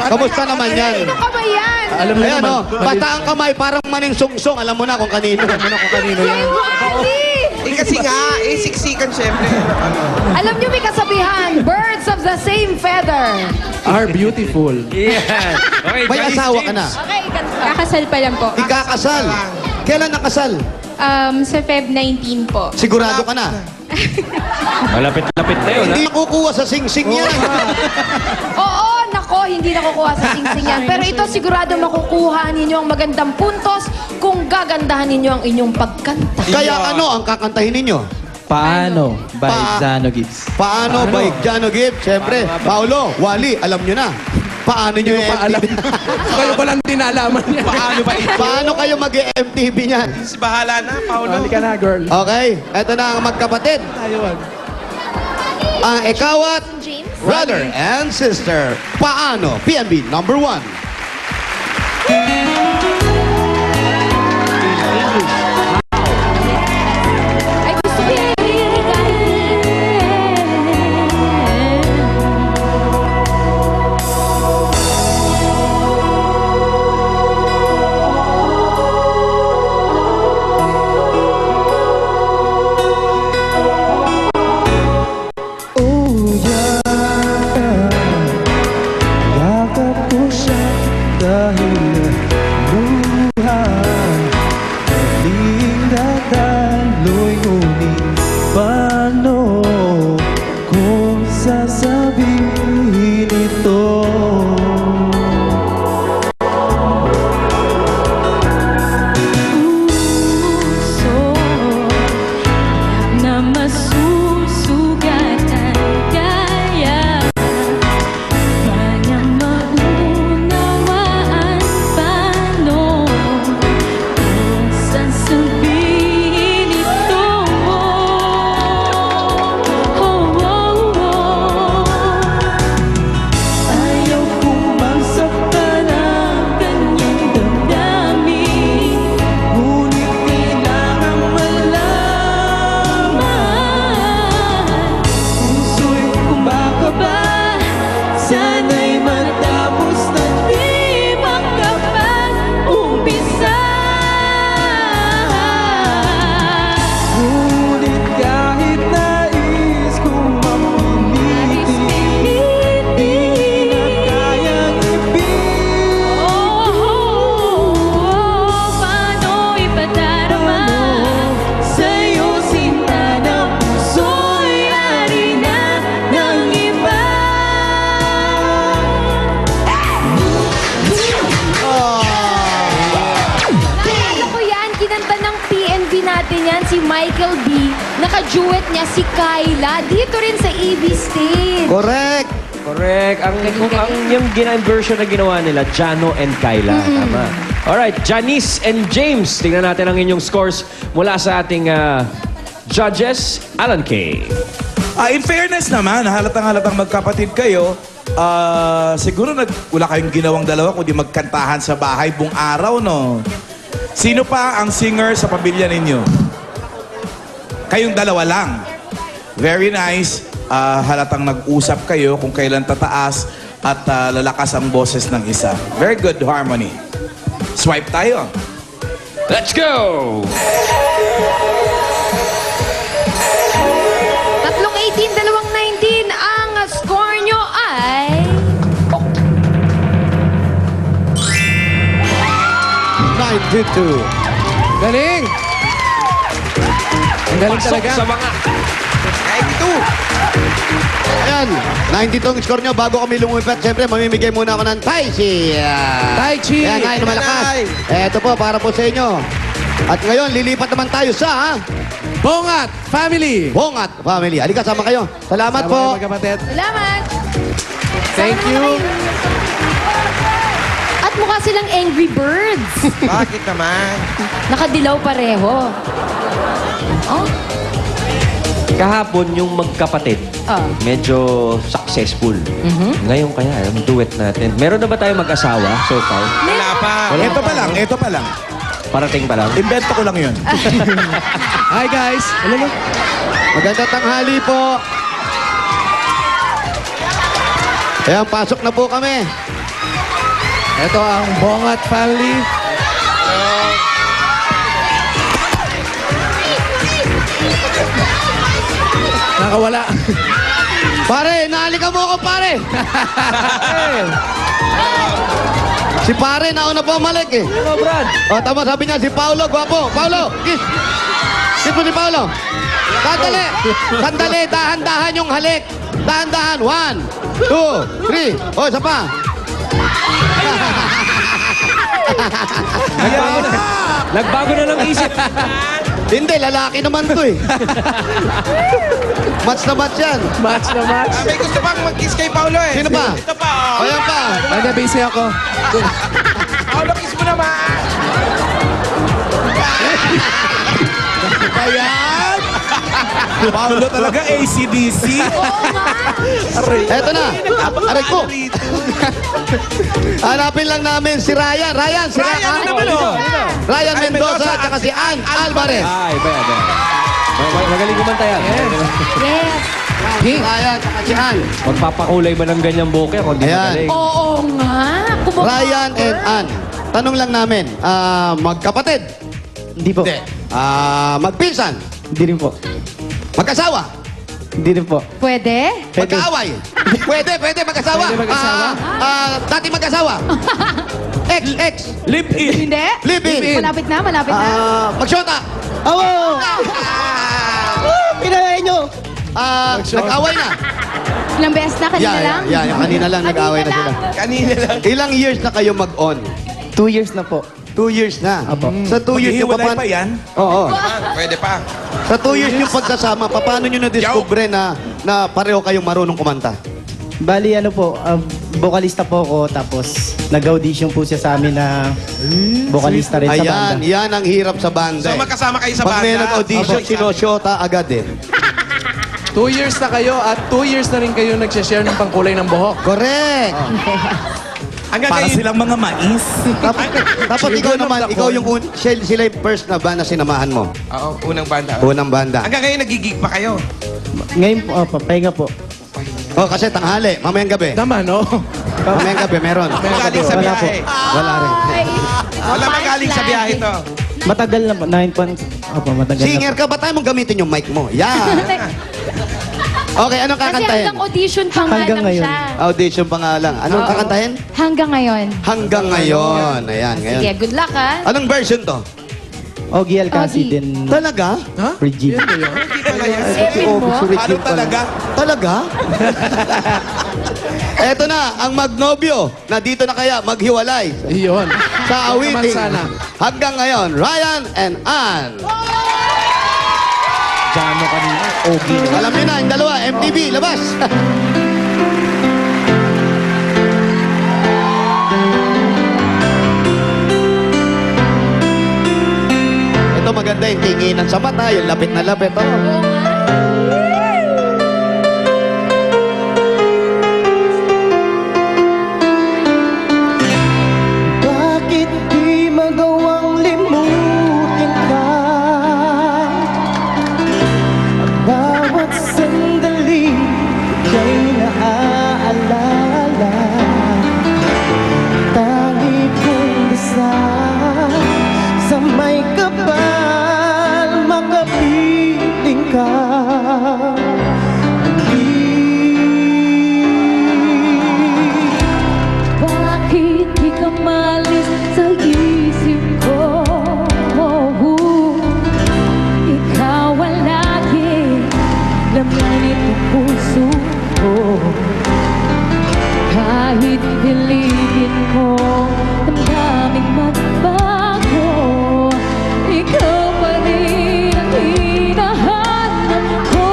Kamusta naman yan? Sino ka ba yan? Alam mo Ayan, naman. oh, bataang kamay, parang maning sungsong. Alam mo na kung kanino. Alam mo na kung kanino Ay, Wally! Kasi nga, siksikan syempre. Alam niyo may kasabihan, birds of the same feather. Are beautiful. Yan. Okay, May Janice asawa ka James. na. Okay, Kakasal pa lang po. Ikakasal. Kailan nakasal? Sa Feb 19 po. Sigurado ka na. Malapit-lapit na yun, ha? Hindi nakukuha sa sing-sing yan. Oo, nako, hindi nakukuha sa sing-sing yan. Pero ito sigurado makukuha ninyo ang magandang puntos kung gagandahan ninyo ang inyong pagkanta. Kaya ano ang kakantahin ninyo? Paano? By Pa- Zano Gibbs. Paano by Jano Gibb? Siyempre, Paolo, Wally, alam nyo na. Paano nyo Hindi ko pa alam. Kayo ko lang din nalaman niya. Paano ba ito? Paano kayo mag-MTV niyan? Bahala na, Paolo. Halika na, girl. Okay, eto na ang magkapatid. Ayun. Ang ikawat, James? brother and sister. Paano? PNB number 1. Ay, gusto ko yan. Yakap ko siya dahil buhay. Muling dadaloy ngunit paano kung sasabihin ito? Puso na masusugatan kaya kanyang maunawaan paano kung sasabihin ito. Ayaw kong masaktan ang kanyang damdamin, ngunit kailangan malaman. Puso'y kumakaba, sana'y matapos na di makapag-umpisa. Ngunit kahit nais kong mapilitin, di na kayang ibig. Paano ipadarama sa'yo sinta ng puso'y harina ng iba? Naalala ko yan, kinanta ng PNB natin yan, si Michael B. Naka-duet niya si Kyla, dito rin sa EB Stage. Correct. Correct. Yung version na ginawa nila, Jano and Kyla. Tama. Alright, Janice and James. Tingnan natin ang inyong scores mula sa ating judges. Alan K. In fairness naman, halatang magkapatid kayo, siguro wala kayong ginawang dalawa kundi magkantahan sa bahay buong araw, no? Sino pa ang singer sa pamilya ninyo? Kayong dalawa lang. Very nice. Halatang nag-usap kayo kung kailan tataas at lalakas ang boses ng isa. Very good harmony. Swipe tayo. Let's go! Tatlong 18, dalawang 19. Ang score nyo ay... 9-2. Galing! Ang galing Pasok talaga. sa mga... Kahit ito. Ayan, 92 ang score nyo. Bago kami lumipat, siyempre, mamimigay muna ako ng Tai Chi. Tai Chi! Ayan, ngayon, malakas. Nanay. Eto po, para po sa inyo. At ngayon, lilipat naman tayo sa Bongat Family! Bongat Family. Halika, sama kayo. Salamat Sama po. kayo, magkapatid. Salamat! Thank Sama you. naman kayo. At mukha silang Angry Birds. Bakit naman? Nakadilaw pareho. Oh? Kahapon yung magkapatid, medyo successful. Ngayon kaya, yung duet natin. Meron na ba tayo mag-asawa so far? Wala pa. Ito pa lang. Parating pa lang. Invento ko lang yun. Hi guys! Ano? Magandang tanghali po. Ayan, pasok na po kami. Ito ang Bongat family. Nakawala. Pare, naalika mo ako, pare. Si pare, nauna pa umalik eh. Hello, Brad. O, tama, sabi niya, si Paolo, gwapo. Paolo, kiss. Kiss mo si Paolo. Sandali. Sandali, dahan-dahan yung halik. Dahan-dahan. 1, 2, 3. O, isa pa. Nagbago na lang isip. Hindi, lalaki naman to eh. Match na match yan. Match na match. May gusto pang mag-kiss kay Paolo eh. Sino ba? Ito pa. O, yan pa. Hindi, busy ako. Paolo, kiss mo naman. Ayan! Paolo talaga, ACDC. Eto na. Aray ko. Hanapin lang namin si Ryan. Ryan, si Ryan. Ryan, ano ba no? Ryan Mendoza at saka si Ann Alvarez. Ay, ba. Magaling kumanta yan. Yes. Ryan at saka si Ann. Magpapakulay ba ng ganyang buhok yan? Kung di Ayan. magaling. Oo nga. Kumbaga. Ryan and Ann. Tanong lang namin, magkapatid? Hindi po. Magpinsan? Hindi rin po. Magkasawa? Hindi rin po. Pwede? Magkaaway? Pwede magkasawa. Pwede magkasawa? Dati magkasawa? Ex. Live-in. Hindi? Live-in. Malapit na, malapit na. Magsyota? Awo! Pinayain nyo! Nag-away na? Ilang beses na, kanina lang? Yung kanina lang nag-away na sila. Kanina lang. Ilang years na kayo mag-on? 2 years na po. 2 years na. Apo. Sa 2 years nyo, Maghihiwalay pa yan? Oo. Pwede pa. Sa 2 years nyo pagsasama, paano nyo na-discover na pareho kayong marunong kumanta? Bali, ano po, vocalista po ako, tapos nag-audition po siya sa amin na vocalista rin sa Ayan, banda. yan ang hirap sa banda. So eh. magkasama kayo sa Pag may banda. nag-audition, sinosyota agad eh. 2 years na kayo at 2 years na rin kayo nagsishare ng pangkulay ng buhok. Correct. Hanggang Para ngayon, silang mga mais. Tapos ikaw naman, ikaw yung sila yung first na band na sinamahan mo. Oo, unang banda. Unang banda. Hanggang ngayon, nagigig pa kayo. Ngayon po, pahinga po. Oh, kasi tanghali, mamayang gabi. Tama, no? Mamayang gabi, meron. Magaling sa Wala po. biyahe. Wala rin. Wala magaling sa biyahe to. Matagal na po, 9 months. Opo, matagal na Singer ka ba tayo mong gamitin yung mic mo? Yan. Okay, anong Kasi kakantahin? hanggang audition pa nga Hanggang lang ngayon. siya. Audition pa nga lang. Anong Oo. kakantahin? Hanggang ngayon. Hanggang ngayon. Ayan, ngayon. Sige, good luck ha. Anong version to? Ogie Alcacid Ogie. din Talaga? Ha? Regine. Yan ba yun? Isipin mo. Ano talaga? Talaga? Eto na, ang magnobyo na dito na kaya maghiwalay Iyon. sa Huwag naman awiting. sana. Hanggang ngayon, Ryan and Ann. Jano kanina. Ogie. Alam niyo na, yung dalawa, MTV, labas. Ito maganda yung tinginan sa mata, yung lapit na lapit. Oh. Bakit di magawang limutin ka? Ang bawat sandali kay naaalala. Tangi kong dasal sa may kapal makapiling ka. Bakit di ka malis sa isip ko? Ikaw ang lagi laman itong puso ko. Kahit pilitin mo ang daming magbago, ikaw pa rin ang hinahanap ko.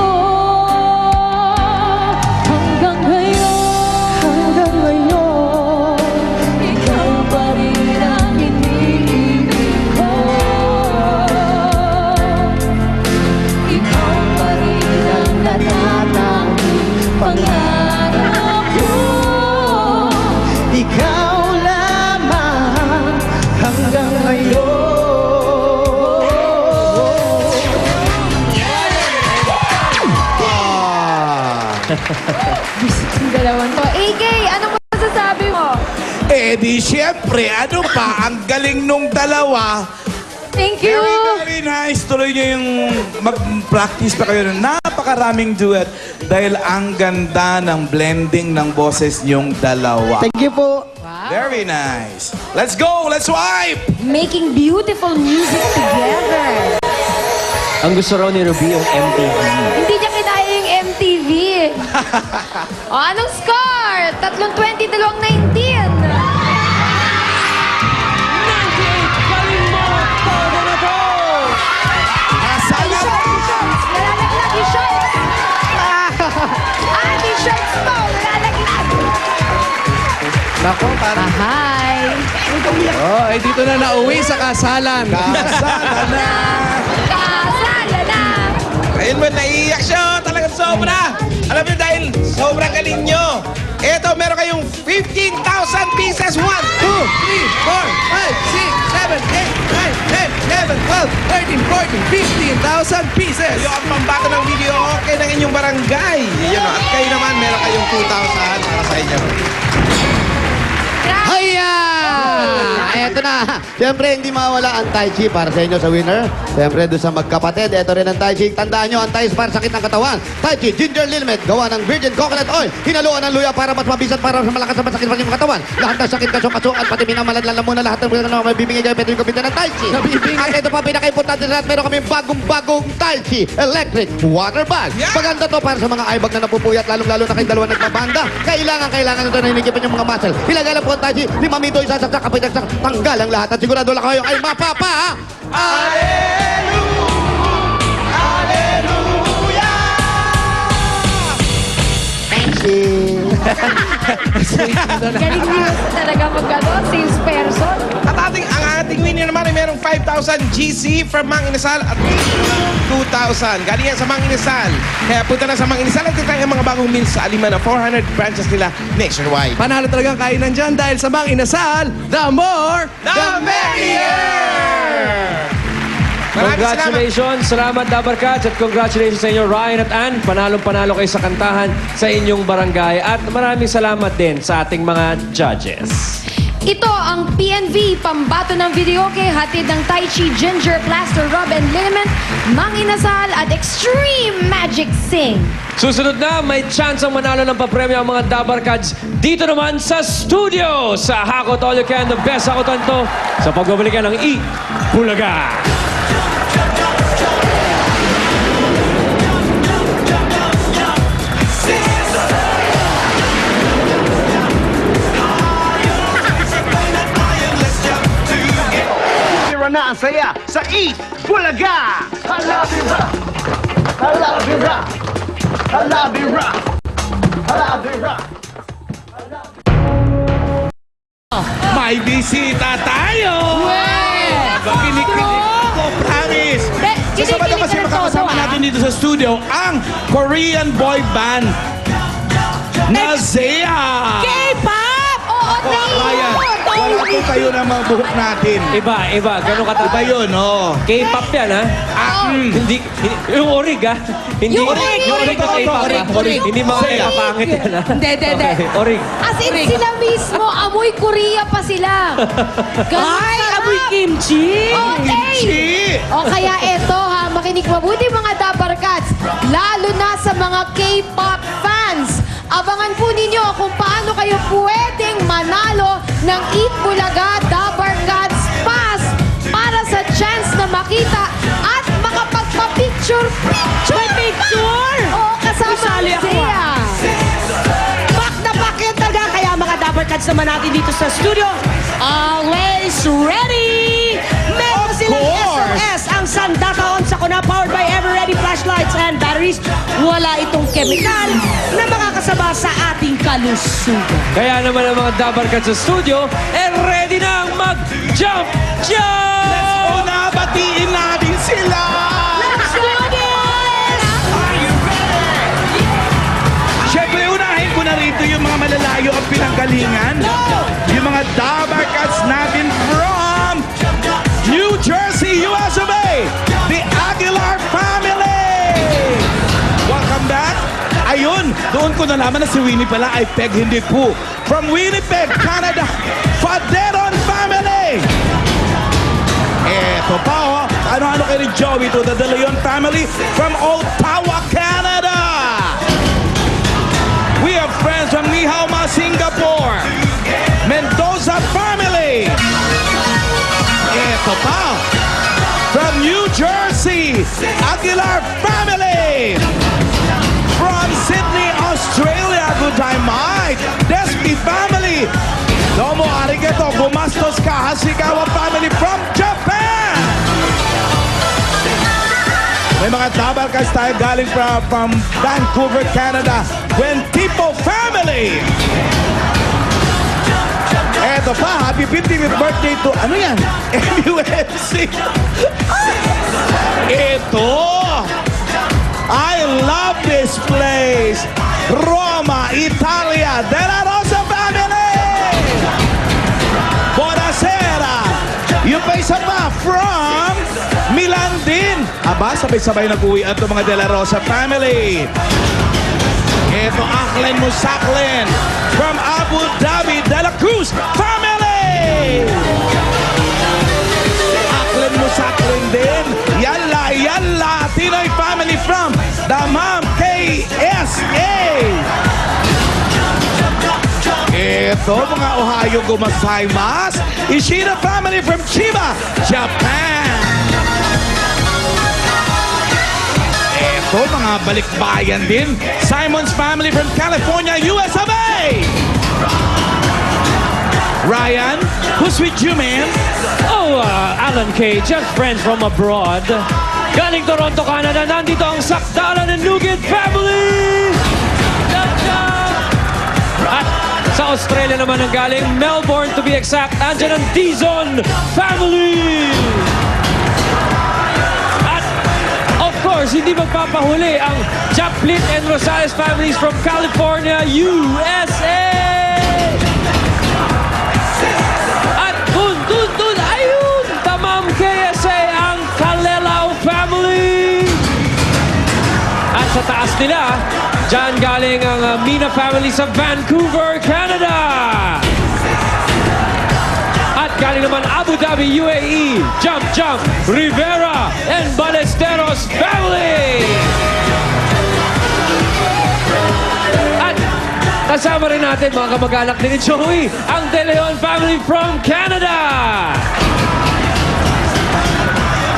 Hanggang ngayon, ikaw pa rin ang iniibig ko. Ikaw pa rin ang natatanging pangarap ko. Ikaw lamang hanggang ngayon. Ah. Yung dalawang to. AK, ano masasabi mo? Eh di syempre, ano pa, ang galing nung dalawa. Thank you. Very nice. Tuloy niyo yung mag-practice pa kayo ng napakaraming duet dahil ang ganda ng blending ng boses niyong dalawa. Thank you po. Very nice. Let's go! Let's wipe! Making beautiful music together. Ang gusto raw ni Ruby yung MTV. Hindi niya kinaya yung MTV. O, anong score? 3-20, 2-19. Nalalaglag yung shorts. Yung shorts mo, nalalaglag. Nako, parang... Hi. Oh, ay dito na nauwi sa kasalan. Kasala na! Kasala na. Ayun mo, naiiyak siya. Talagang sobra. Alam niyo dahil sobrang galing nyo. Eto, meron kayong 15,000 pieces. 1, 2, 3, 4, 5, 6, 7, 8, 9, 10, 11, 12, 13, 14, 15,000 pieces. Kayo ang pambato ng video okay ng inyong barangay. Yun, at kayo naman, meron kayong 2,000 para sa inyo. Haya! Eto na. Siyempre, hindi mawala ang Tai Chi para sa inyo sa winner. Siyempre, doon sa magkapatid, eto rin ang Tai Chi. Tandaan nyo, ang Tai Chi para sakit ng katawan. Tai Chi Ginger Liniment, gawa ng virgin coconut oil. Hinaluan ng luya para mas mabisat para sa malakas na masakit pa yung katawan. Lahat ng sakit, kasukasuan, pati minamaladlan lang muna lahat ng mga mabibigay kayo. Pwede yung kapita ng Tai Chi. At ito pa, pinaka-importante sa lahat, meron kami bagong Tai Chi Electric Water Bag. Yeah! Maganda to para sa mga aibag na napupuyat, lalong-lalo na kayong dalawa nagpabanda. Kailangan ito na hinigipan yung mga muscle. Ilagay lang po ang Tai Chi, 5 mito, isasaksak, kapitagsak, tanggal ang lahat. At sigurado lang kayo ay mapapa. Galing niyo talaga mag-ano, salesperson. At ang ating winner naman ay merong 5,000 GC from Mang Inasal at 2,000. Galing yan sa Mang Inasal. Kaya punta na sa Mang Inasal at tayo ang mga bagong meals sa Alima na 400 branches nila nationwide. Panalo talagang kainan dyan dahil sa Mang Inasal, the more, The merrier! Maraming salamat. Congratulations! Salamat, Dabarkats, at congratulations sa inyo, Ryan at Ann. Panalong-panalo kayo sa kantahan sa inyong barangay. At maraming salamat din sa ating mga judges. Ito ang PNV, pambato ng videoke, hatid ng Tai Chi Ginger Plaster Rub and Liniment, Mang Inasal at Extreme Magic Sing. Susunod na, may chance ang manalo ng papremyo ang mga Dabarkads dito naman sa studio sa Hakot All You Can, the best hakotan to sa pagbabalikan ng Eat Bulaga. Na ang saya sa Eat Bulaga! Halabira! Halabira! Halabira! Halabira! May bisita tayo! Kinikilig ako, promise! Sa Sabado kasi makakasama natin dito sa studio ang Korean boy band na Zea! K-pop! Oo, Ryan, wala po kayo na mga buhok natin. Iba. Ganun Iba kataba. yun, oh. K-pop yan, ha? Hindi, yung orig, ha? Hindi, Yung orig, yung orig na orig, K-pop, orig, ha? orig. Hindi mga Saya. K-pangit yan, ha? Hindi. Okay, orig. As in, sila mismo, amoy Korea pa sila. Ay, amoy kimchi. Okay. O kaya eto ha, makinig mabuti mga Dabarkats, lalo na sa mga K-pop fans. Abangan po ninyo kung paano kayo pwedeng manalo ng Eat Bulaga Dabarkats Pass para sa chance na makita at makapagpa-picture. Oo, kasama si Zea. Back na back yun talaga. Kaya mga Dabarkats naman natin dito sa studio, always ready! Meron silang SOS, ang Sandata on Sakuna, powered by Ever-Ready flashlights and batteries. Wala itong chemical na makakasama sa ating kalusugan. Kaya naman ang mga Dabarkads sa studio, ready na ang mag-jump! O nabatiin natin sila! Let's do this! Siyempre, unahin ko na rito yung mga malalayo ang pinanggalingan. Yung mga Dabarkats natin from New Jersey, US of A. The Aguilar family! Welcome back. Ayun, doon ko nalaman na si Winnie pala ay Peg, hindi po. From Winnipeg, Canada. Joey to the De Leon family from Ottawa, Canada. We have friends from Nihauma, Singapore. Mendoza family. Ito pa. From New Jersey, Aguilar family. From Sydney, Australia, good time, Mike. Despi family. Domo arigato, gumastos ka, Hashigawa family from Japan. May mga tabarkas tayo galing from Vancouver, Canada. When Tipo family. Eto pa, happy 50th birthday to, ano yan? MUFC. Ito. I love this place. Roma, Italia, De La Rosa family. Buonasera. Yung pa isa pa from Milan din. Aba, sabay-sabay nag-uwi at mga De La Rosa family. Ito, Aklen Musaklen from Abu Dhabi, De La Cruz family. Aklen Musaklen din. Yalla, yalla. Tinoy family from Damam, KSA. Ito, mga Ohio gumasaimasu. Ishida family from Chiba, Japan. Ito, mga balikbayan din. Simon's family from California, US of A. Ryan, who's with you, man? Oh, Alan K, just friends from abroad. Galing Toronto, Canada, nandito ang Sakdalan and Nugent family! At sa Australia naman ang galing, Melbourne to be exact, andyan ang Dizon family! At of course, hindi magpapahuli ang Chaplit and Rosales families from California, USA! At dun, ayun! Tamam KSA ang Kalelao family! At sa taas nila, dyan galing ang Mina family sa Vancouver, Canada! At galing naman Abu Dhabi, UAE, Jump, Rivera, and Ballesteros family! At kasama rin natin mga kamag-anak ni Joey, ang De Leon family from Canada!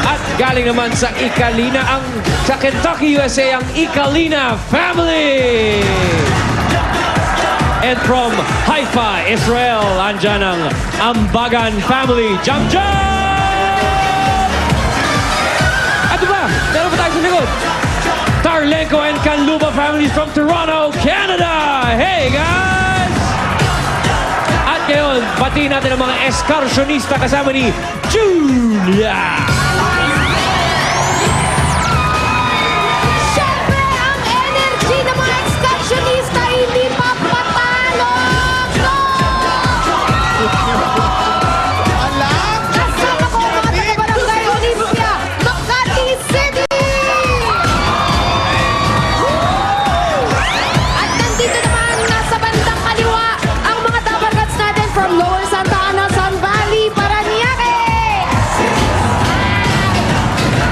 At galing naman sa Ikalina, sa Kentucky, USA, ang Ikalina family! And from Haifa, Israel, andyan ang Ambagan family. Jump! At ba? Meron pa tayo sa likod. Tarlenko and Kanluba families from Toronto, Canada. Hey, guys! At ngayon, pati natin ang mga eskarsyonista kasama ni Julia. Siyempre, ang energy ng mga excursionista hindi papatalo! No! Kasama ko ang mga taga-Barangay Olympia, Makati City! At nandito naman nasa bandang kaliwa ang mga dabarkats natin from Lower Santa Ana, Sun Valley, Paranaque!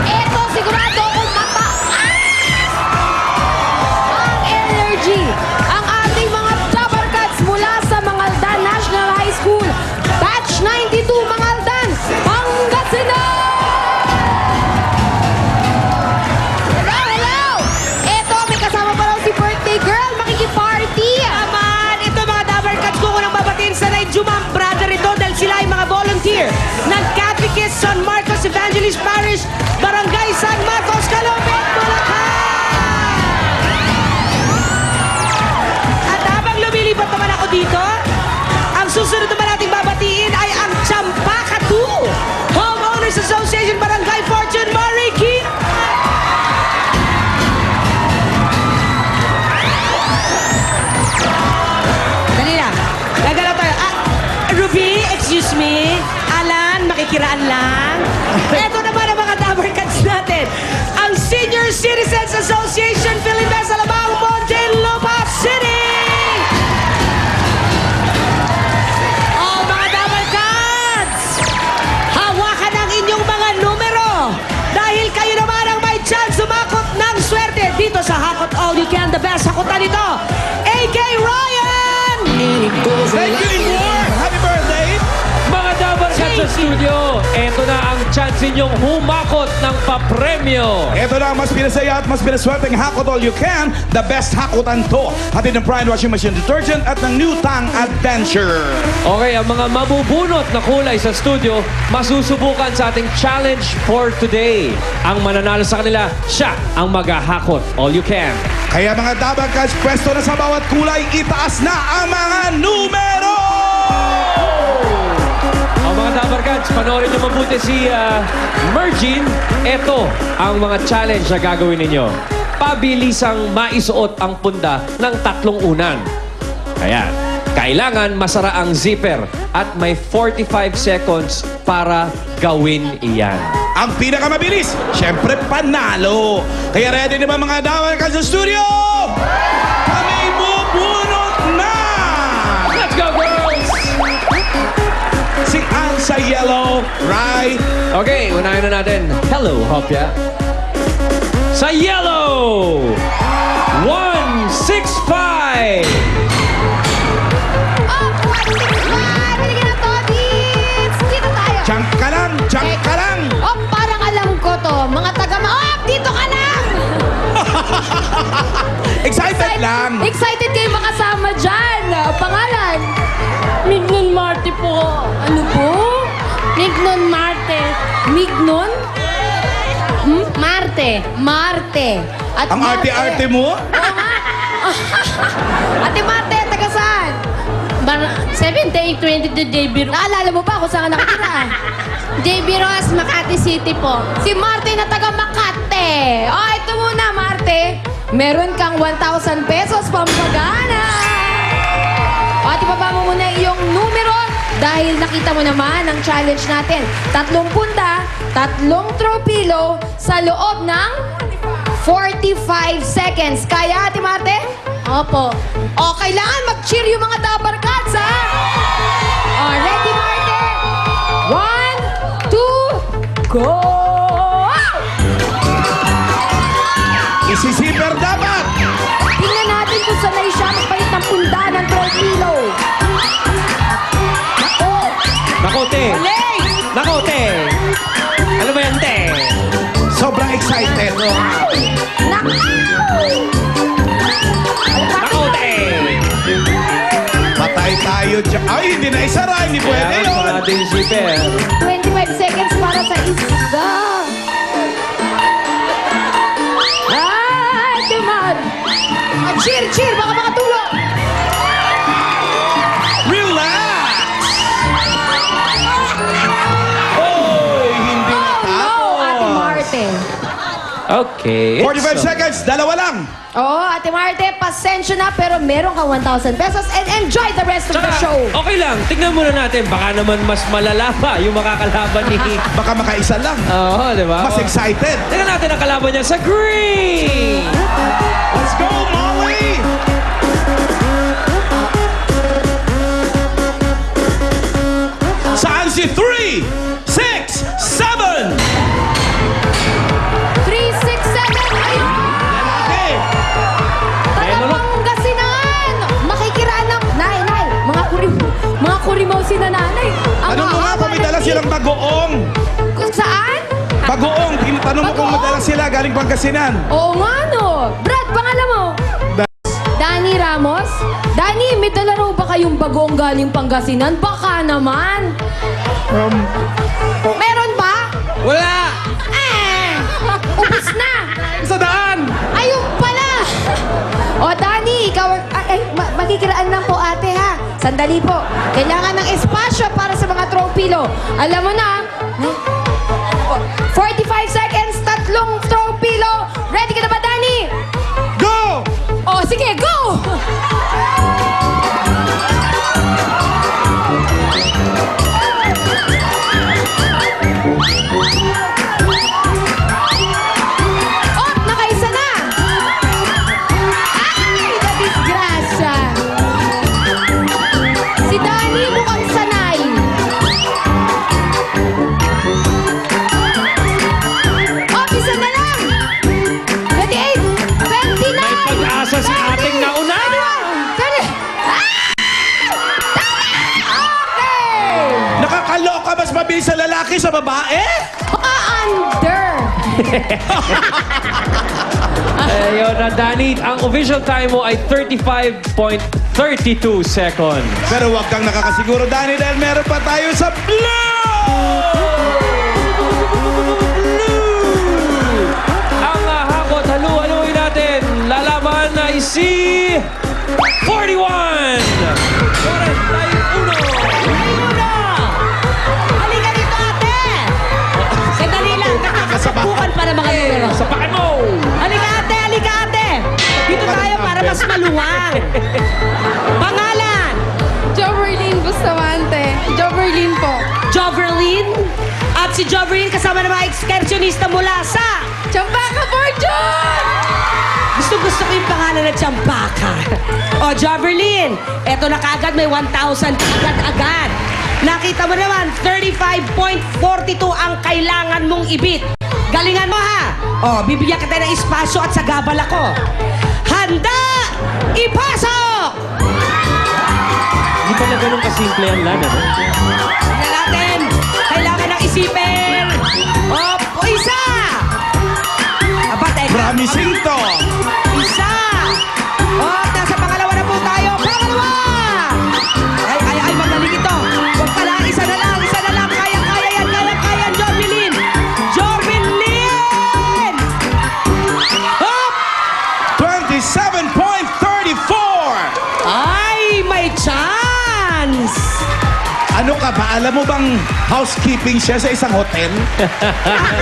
Eto, sigurado kung mataas ang energy. Ang ating mga dabarkats mula sa Mangaldan National High School, Batch 92, Mangaldan, Pangasinan! Hello! Eto, may kasama pa raw si birthday girl, makikiparty! Naman, ito mga dabarkats ko unang babatiin sa Jumang brother ito dahil sila ay mga volunteer ng Catechist San Marcos Evangelist Parish, Barangay San Marcos, Calopet, Bulacan! At habang lumilipat naman ako dito, ang susunod naman nating babatiin ay ang Champaka 2 Homeowners Association Barangay Fortune Marikina! Dali lang. Gagalaw tayo. Ruby, excuse me. Alan, makikiraan lang. Ito naman ang mga dabarkats natin. Ang Senior Citizens Association Philippines Alabang Montelupa City! Oh, mga dabarkats! Hawakan ang inyong mga numero. Dahil naman ito, A.K. Ryan! Thank you, Igor! Happy birthday! Mga Dabarkad sa studio, eto na ang chance ninyong humakot ng papremyo. Ito na ang mas pinasaya at mas pinaswerteng Hakot All You Can, the best hakotan to. Hatid ng Pride Washing Machine Detergent at ng New Tang Adventure. Okay, ang mga mabubunot na kulay sa studio, masusubukan sa ating challenge for today. Ang mananalo sa kanila, siya ang maghahakot all you can. Kaya mga Dabarkads, pwesto na sa bawat kulay, itaas na ang mga numero! O mga Dabarkads, panoorin niyo mabuti si Mergin. Ito ang mga challenge na gagawin ninyo. Pabilisang maisuot ang punda ng 3 unan. Ayan. Kailangan masara ang zipper at may 45 seconds para gawin iyan. Ang pinakamabilis, syempre panalo. Kaya ready na ba mga Dabarkads sa studio? Kami bubunot na! Let's go, girls! Si Ann sa yellow, right? Okay, unahin na natin. Hello, Hopya. Sa yellow! 165! Oh, 165! Binigyan ng Todits! Dito tayo! Jump ka lang, jump ka lang! Oh, parang alam ko to. Mga Oh, dito ka lang! Excited lang! Excited kayo makasama dyan. Pangalan? Mignon Marte po. Ano po? Mignon Marte. Mignon? Marte. Marte. At Ang arte-arte mo? Ate Marte, taga saan? 7822 JB Ross. Naalala mo ba kung saan ka nakatira? JB Ross, Makati City po. Si Marte na taga Makate. Oh, ito muna, Marte. Meron kang 1,000 pesos pampagana. O, at ibaba mo muna iyong numero dahil nakita mo naman ang challenge natin. 3 punta, 3 tropilo sa loob ng 45 seconds. Kaya, Ate Marte? Opo. O, kailangan mag-cheer yung mga Dabarkads, ha? O, ready, Marte? 1, 2, go! Isisiper dapat! Tingnan natin kung sanay siya magpalit ng punda ng 12 kilo. Nako, te! Nako, te! Ano ba yan, te? Sobrang excited. Nakaw! Nako, te! Patay tayo dyan. Ay, hindi na isara. Hindi pwede Kaya yun. sa ating zipper. 25 seconds para sa isa. Ay, Timar! Cheer, cheer! Baka makatulong! Relax! Oy, hindi Oh, no, natapos. Ate Marte. Okay. 45 seconds, dalawa lang. Oh, Ate Marte, pasensya na pero meron kang 1,000 pesos and enjoy the rest of the show. Okay lang, tignan muna natin. Baka naman mas malala pa yung makakalaban ni... Baka makaisa lang. Oo, di ba? Mas excited. Tignan natin ang kalaban niya sa green! Let's go, Molly! Saan si 3, 6, 7? 3, 6, 7, ayun! Okay. Talagang gasinan! Makikiraan ng... Nay, mga kurimaw si nanay. Ang Tanong mo nga kung may dala silang bagoong. Kung saan? Bagoong. Tanong mo kung may dala sila galing Pangasinan. Oo nga, no. Brad, pangalan mo? Danny Ramos? Danny, may dala raw ba kayong bagong galing Pangasinan? Baka naman. Meron ba? Wala! Ubus na. Sa daan! Ayun pala. O, Danny, ikaw... makikiraan lang po, ate, ha? Sandali po. Kailangan ng espasyo para sa mga tropilo. Alam mo na, 45 seconds, 3 tropilo. Ready ka na ba, Danny? Go! O, sige, go! Oh, nakaisa na! Ay, na-disgrasya! Si Danny mukhang sanay. Nakakaloka, mas mabilis sa lalaki sa babae? Under. Ayun na, Danny. Ang official time mo ay 35.32 seconds. Pero wag kang nakakasiguro, Danny, dahil meron pa tayo sa Ang hakot, halu-haluin natin. Lalaban ay si 41! 41! Halika dito, ate! Sandali lang, nakakasabukan pa ng mga numero. Sapakan mo! Halika, ate! Halika, ate! Dito tayo para mas maluwang. Pangalan? Joverlyn Bustamante. Joverlyn po. Joverlyn. At si Joverlyn kasama ng mga excursionista mula sa... Champaka Fortune! Gusto ko yung pangalan na Champaka. O, Joverlyn, eto na kagad, may 1,000 agad-agad. Nakita mo naman, 35.42 ang kailangan mong ibit. Galingan mo, ha? O, bibigyan kita ng espasyo at sagabal ako. Handa! Ipasok! Hindi pala ganun kasimple ang lana, no? Tingnan natin. Kailangan ng isipin. O, isa! Aba, teka. promising to. Isa! O, nasa pangalawa na po tayo. Pangalawa! Ay, magaling ito. Huwag pala, isa na lang. Kaya yan, Jorbelyn. Jorbelyn! Hop! 27.34. Ay, may chance! Ano ka ba? Alam mo bang housekeeping siya sa isang hotel?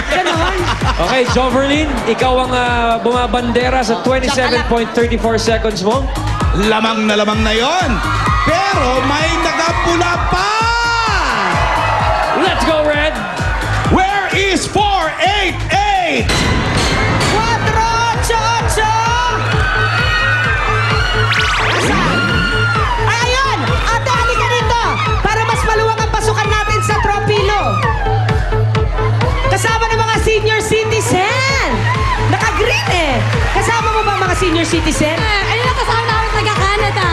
Ganon. Okay, Joverlyn, ikaw ang bumabandera sa 27.34 seconds mo. Lamang na yon. Pero may nagapula pa! Let's go, Red! Where is 488? 488! Asan? Ay, ayun! Ate, halika dito! Para mas maluwag ang pasukan natin sa Tropilo. Kasama ng mga senior citizen. Naka-green eh. Kasama mo ba mga senior citizen? Ayun lang kasama namin taga-Canada.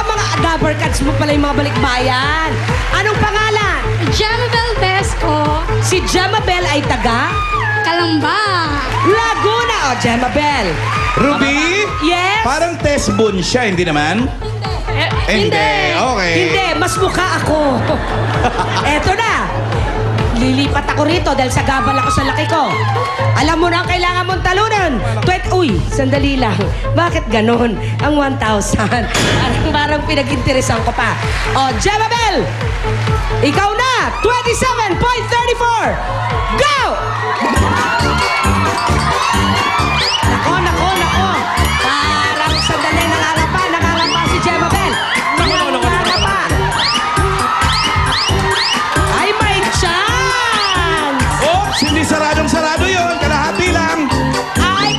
Mga Dabber Cats mo pala yung mga balikbayan. Anong pangalan? Jemabel Besco. Si Jemabel ay taga Kalamba. Laguna. O, Jemabel. Ruby? Yes? Parang test boon siya, hindi naman? Hindi. Okay. Hindi, mas mukha ako. Eto na. Lilipat ako rito dahil sagabal ako sa laki ko. Alam mo na ang kailangan mong talunan. Uy, sandali lang. Bakit ganon? Ang 1,000. Parang pinag-interesan ko pa. O, Jemabel! Ikaw na! 27.34! Go! Nako. Parang sandali, nangangapa si Jemabel. Nangangapa. Ay, may chance! Oops, hindi sarado yon. Kalahati lang. Ay,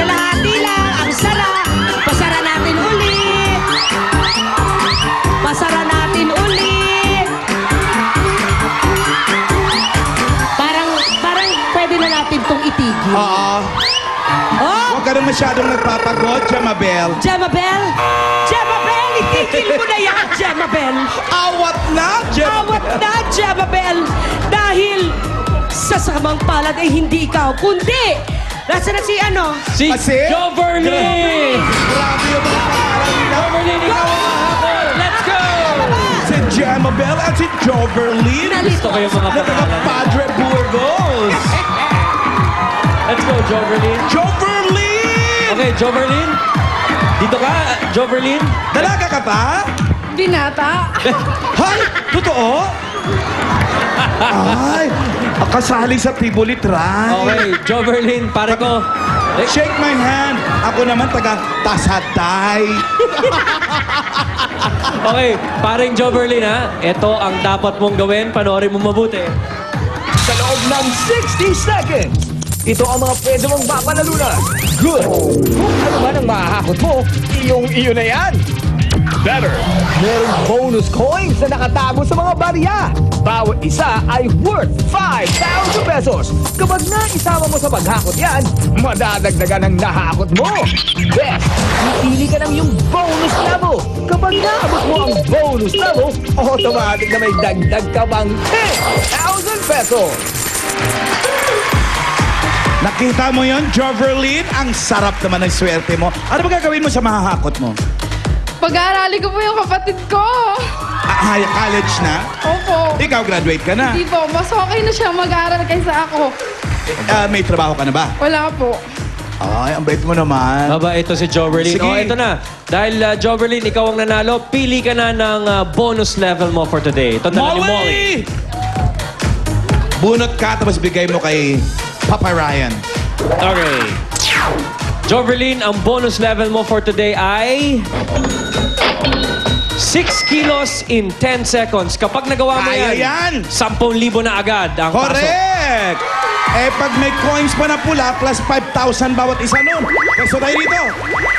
kalahati lang. Ang sara. Pasara natin ulit. Parang pwede na natin tong itigil. Oo. Oh, Huwag ka na masyadong nagpapagod, Jamabel. Jemabel, itigil mo na yan, Jemabel. Awat na, Jamabel. Awat na, Jemabel. Dahil sa samang palad ay hindi ikaw, kundi nasa na si ano? Si Kasi? Joverlyn! Grabe yung mga pangalan nila. Joverlyn, ikaw ang hahakot! Let's go! Si Jamabel at si Joverlyn. Gusto ko yung mga Na taga pangalan. Padre Burgos. Let's go, Joverlyn. Joverlyn! Okay, Joverlyn. Dito ka, Joverlyn. Dalaga ka ba? Binata. Hay! Totoo? Ay, kasali sa Tivoli Try. Okay, Joverlyn, pare ko. Shake my hand. Ako naman taga Tasaday. Okay, paring Joverlyn ha. Ito ang dapat mong gawin. Panoorin mo mabuti. Sa loob ng 60 seconds, ito ang mga pwede mong mapanalunan. Good! Kung ano man ang mahahakot mo, iyo na yan. better. Merong bonus coins na nakatago sa mga barya. Bawat isa ay worth 5,000 pesos. Kapag naisama mo sa paghakot yan, madadagdagan ang nahakot mo. Best, pipili ka ng yung bonus level. Kapag naabot mo ang bonus level, automatic na may dagdag ka pang 10,000 pesos. Nakita mo yon, Joverlyn? Ang sarap naman ng swerte mo. Ano ba gagawin mo sa mahahakot mo? Pag-aarali ko po yung kapatid ko. College na? Opo. Ikaw, graduate ka na. Di po, mas okay na siya mag-aaral kaysa ako. May trabaho ka na ba? Wala po. Ay, ang bait mo naman. Aba, ito si Joverlyn. Sige. Oh, ito na. Dahil Joverlyn, ikaw ang nanalo, pili ka na ng bonus level mo for today. Ito na ni Molly. Bunot ka, tapos bigay mo kay Papa Ryan. Okay. Joverlyn, ang bonus level mo for today ay 6 kilos in 10 seconds. Kapag nagawa mo Kaya yan, yan. 10,000 na agad ang pasok. Correct! Eh, pag may coins pa na pula, plus 5,000 bawat isa nun. Pwesto tayo dito.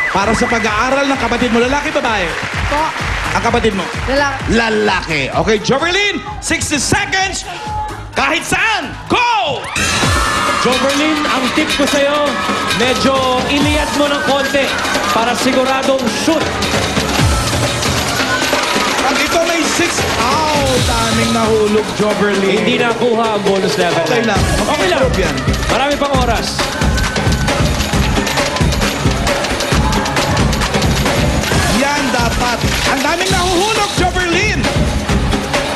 Para sa pag-aaral ng kapatid mo, lalaki, babae? Po. Ang kapatid mo? Lalaki. Lalaki. Okay, Joverlyn, 60 seconds. Kahit saan, go! Joverlyn, ang tip ko sa'yo, medyo iliyat mo ng konti para siguradong shoot. Pag ito may 6, daming nahulog, Joverlyn. Hindi nakuha ang bonus level. Okay lang. Okay lang. Mag-improve yan. Marami pang oras. Yan dapat. Ang daming nahuhulog, Joverlyn.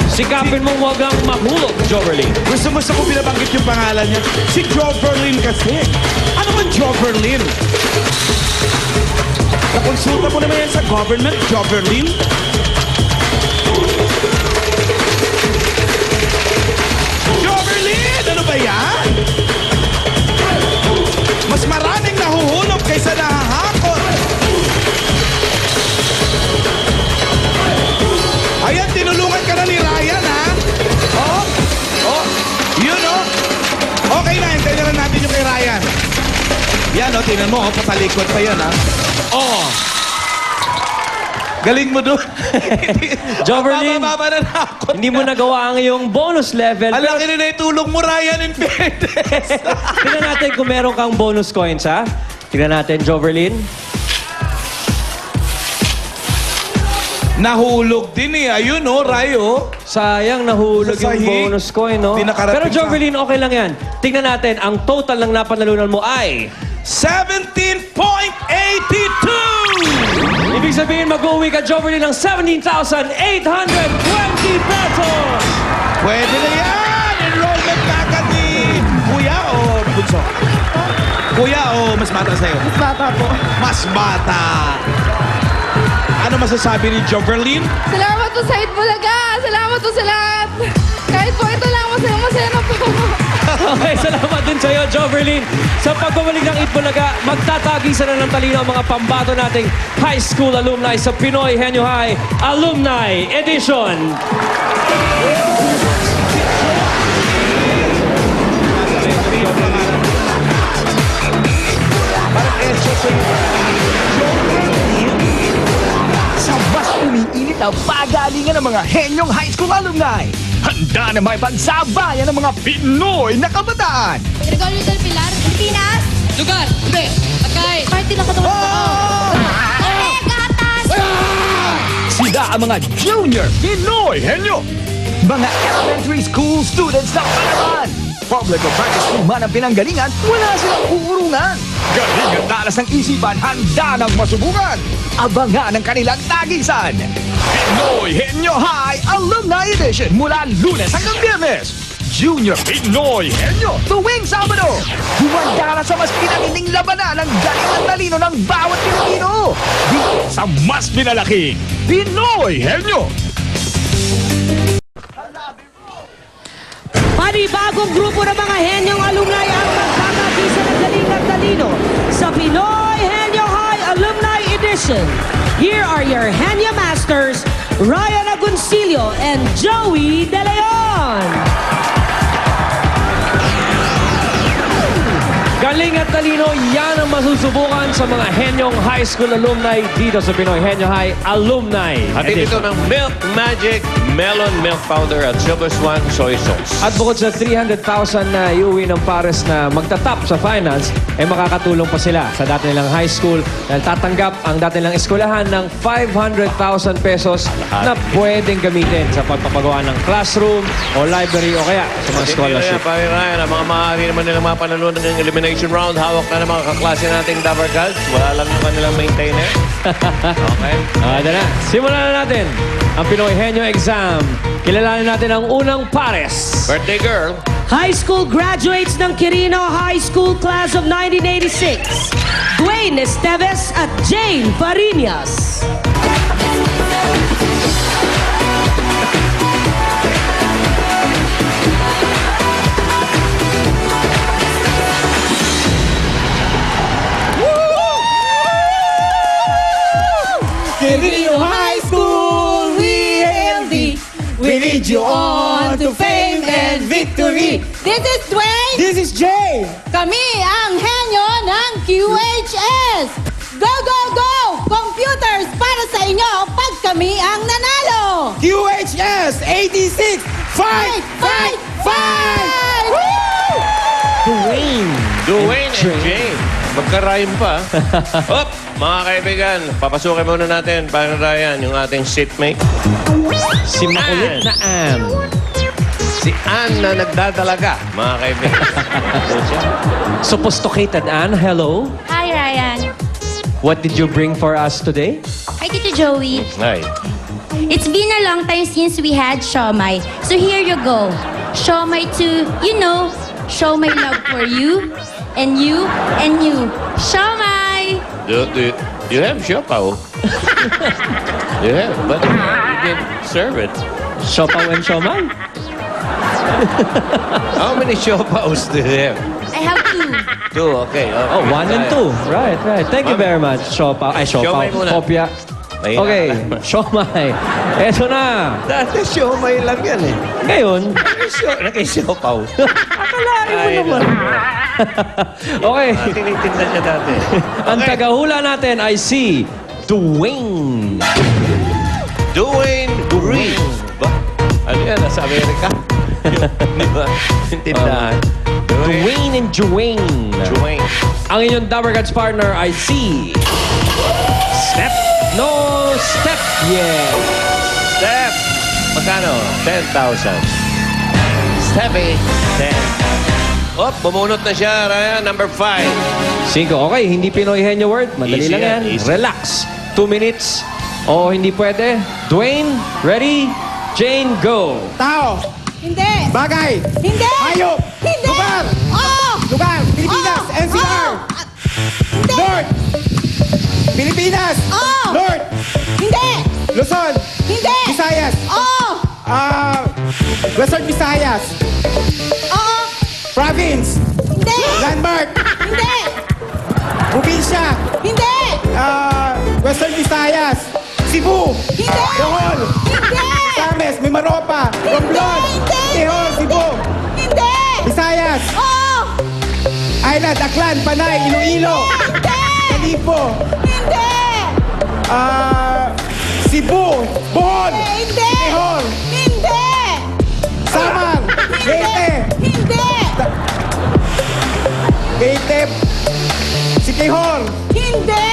Sikapin mong huwag ang mahulog, Joverlyn. Gusto ko binabanggit yung pangalan niya. Si Joverlyn kasi. Ano man Joverlyn? Nakonsulta mo naman yan sa government, Joverlyn? Joverlyn! Ano ba yan? Mas maraming nahuhulog kaysa nahahakot. Ayan, tinulungan ka na ni Ryan, ha? Oh, yun, oh. Okay na, hintayin na lang natin yung kay Ryan. Yan, oh, tingnan mo, oh, patalikod pa yan, ha? Oh. Galing mo doon. Joverlyn, Mababa na nakot. hindi mo nagawa ang iyong bonus level. Ang laki na itulong mo, Ryan, in fairness. Tingnan natin kung meron kang bonus coins, ha? Tingnan natin, Joverlyn. Nahulog din eh. Ayun, oh, Ray, oh. Sayang, nahulog Sa yung sahig. bonus coin, no? Di nakarating Pero Joverlyn, okay lang yan. Tingnan natin, ang total ng napanalunan mo ay 17.82! ibig sabihin, mag-uwi ka, Joverlyn, ng 17,820 pesos! Pwede na yan! Enrollment ka agad ni Kuya o Bunso? Kuya o mas bata sa'yo? Mas bata po. Mas bata! Ano masasabi ni Joverlyn? Salamat po sa Itbulaga. Salamat po sa lahat. Kahit po ito lang, masaya na po. Okay, salamat din sa'yo, Joverlyn. Sa pagbabalik ng Itbulaga, magtatagisan na ng talino ang mga pambato nating high school alumni sa Pinoy Henyo High Alumni Edition. Sa mas umiinit na pagalingan ng mga henyong high school alumni. Handa na may pagsabayan ng mga Pinoy na kabataan. Gregorio del Pilar, Pilipinas. Lugar. Hindi. Pagkain. Party lang katawan ko. Gatas! Sila ang mga Junior Pinoy Henyo. Mga elementary school students ng Palawan. Public o private school man ang pinanggalingan, wala silang uurungan. Galing at talas ng isipan, handa ng masubukan. Abangan ang kanilang tagisan. Pinoy Henyo High Alumni Edition mula Lunes hanggang Biyernes. Junior Pinoy Henyo tuwing Sabado. Humanda na sa mas pinanining labanan ng galing at talino ng bawat Pilipino. Dito sa mas pinalaking Pinoy Henyo. Panibagong grupo ng mga henyong alumni ang magkakabisa ng galing at talino sa Pinoy Henyo High Alumni Edition. Here are your Henyo Masters, Ryan Agoncillo and Joey De Leon. Galing at talino, yan ang masusubukan sa mga Henyong High School alumni dito sa Pinoy Henyo High Alumni Hatid ito Edition. ng Milk Magic Melon Milk Powder at Silver Swan Soy Sauce. At bukod sa 300,000 na iuwi ng pares na magtatap sa finals, ay makakatulong pa sila sa dati nilang high school dahil tatanggap ang dati nilang eskwelahan ng 500,000 pesos na pwedeng gamitin sa pagpapagawa ng classroom o library o kaya sa mga scholarship. Pare Ryan, ang mga maaari naman nilang mga panalunan ng elimination round, hawak na ng mga kaklase nating Dabber Cats. Wala lang yung kanilang maintainer. Okay. Ito na. Simulan na natin ang Pinoy Henyo Exam. Kilalanin natin ang unang pares. Birthday girl. High school graduates ng Quirino High School Class of 1986. Dwayne Esteves at Jane Farinas. Quirino High School, we hail thee. We lead you on to fame and victory. This is Dwayne. This is Jay. Kami ang henyo ng QHS. Go, go, go! Computers para sa inyo pag kami ang nanalo. QHS 86. Fight, fight, fight! Dwayne and Jane. Magka-rhyme pa. Hop! Mga kaibigan, papasukin muna natin, Pare Ryan, yung ating seatmate. Si makulit na Ann. Si Ann na nagdadalaga, mga kaibigan. Sophisticated Ann, hello. Hi, Ryan. What did you bring for us today? Hi, Tito Joey. Ay. It's been a long time since we had Shomai. So here you go. Shomai to, you know, show my love for you, and you, and you. Shomai! Do you have siopaw? You have, but you didn't serve it. Siopaw and siomay? How many siopaws do you have? I have two. Two, okay. Oh, 1 and 2. Right, right. Thank you very much. Siopaw. Ay, Siomay siopaw. muna. Kopya. Mahina Okay, ka. siomay. Eto na. Dati siomay lang yan eh. Ngayon, Nag-siopaw. akalain mo Ay, naman. Okay. Tinitinda niya dati. Ang tagahula natin ay si Dwayne. Dwayne Green. Ba? Ano yan? Nasa Amerika? Di ba? Yung tindahan. Dwayne and Dwayne. Dwayne. Ang inyong Dabber Cats partner ay si... Step. No step. Yeah. Step. Magkano? 10,000. Steppy. 10. Oh, bumunot na siya, Ryan. Number 5. 5. Okay, hindi Pinoy Henyo word. Madali Easy lang yan. yan, easy. Relax. 2 minutes. O hindi pwede. Dwayne, ready? Jane, go. Tao, Hindi! bagay, Hindi! hayop, Hindi! lugar, Oo! lugar, Pilipinas, Oo! NCR, Oo! Hindi! North, Pilipinas, Oo! North, Hindi! Luzon, Hindi! Visayas, Oo! Western Visayas, Oo! Province, Hindi! Landmark, Hindi! Probinsya, Hindi! Western Visayas, Cebu, Hindi! Bohol, Hindi! Cames, Mimaropa, Romblon, Hindi! Tihon, Cebu, Hindi! Visayas, Oo! Island, Aklan, Panay, Iloilo, Hindi! Kalipo, Hindi! Cebu, Bohol, Hindi! Tihon, Hindi! Samar, Leyte, Hindi! Leyte, Siquijor, Hindi!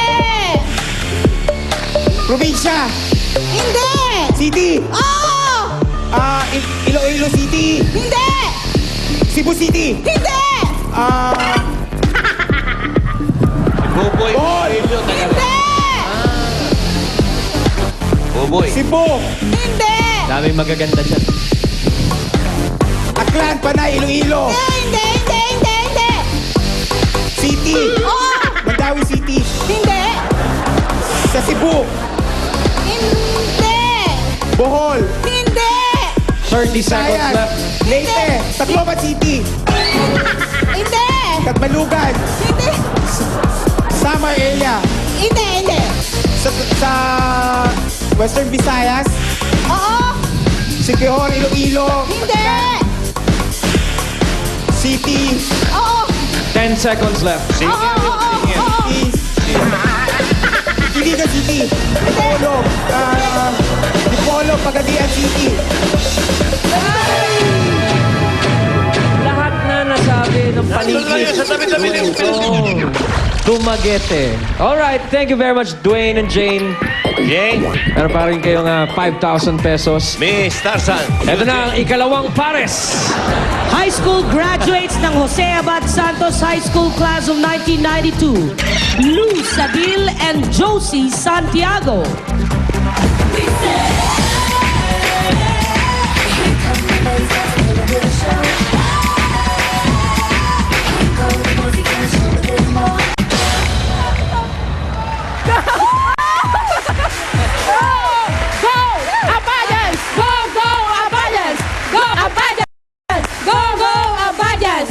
Probinsya, Hindi! City, Oo! Iloilo City, Hindi! Cebu City, Hindi! Buboy. Bohol, Hindi! Buboy. Cebu, Hindi! Daming magaganda dyan. Aklan, Panay, Iloilo, Hindi! Hindi! Hindi! Hindi! City, Oo! Mandawi City, Hindi! sa Cebu, Hindi! Bohol, Hindi! 30 seconds Visayas, left. Leyte, Tacloban City, Hindi! Katmalugan, Hindi! Samar area, Hindi! Hindi! sa Western Visayas, Oo! Siquijor, Iloilo, Hindi! City, Oo! 10 seconds left. Oo! Oo! Oo! Iligan City. Dipolo. Dipolo, Pagadian City. Lahat na nasabi ng Nandun lang paligid. yun sa tabi-tabi ng Dumaguete. Alright, thank you very much, Dwayne and Jane. Jane, Meron pa rin kayong 5,000 pesos. Miss Tarzan. Ito na ang ikalawang pares. High school graduates ng Jose Abad Santos High School Class of 1992. Lou Sabil and Josie Santiago. Go, Abadians! Go, go, Abadians! Go, Abadians! Go, go, Abadians!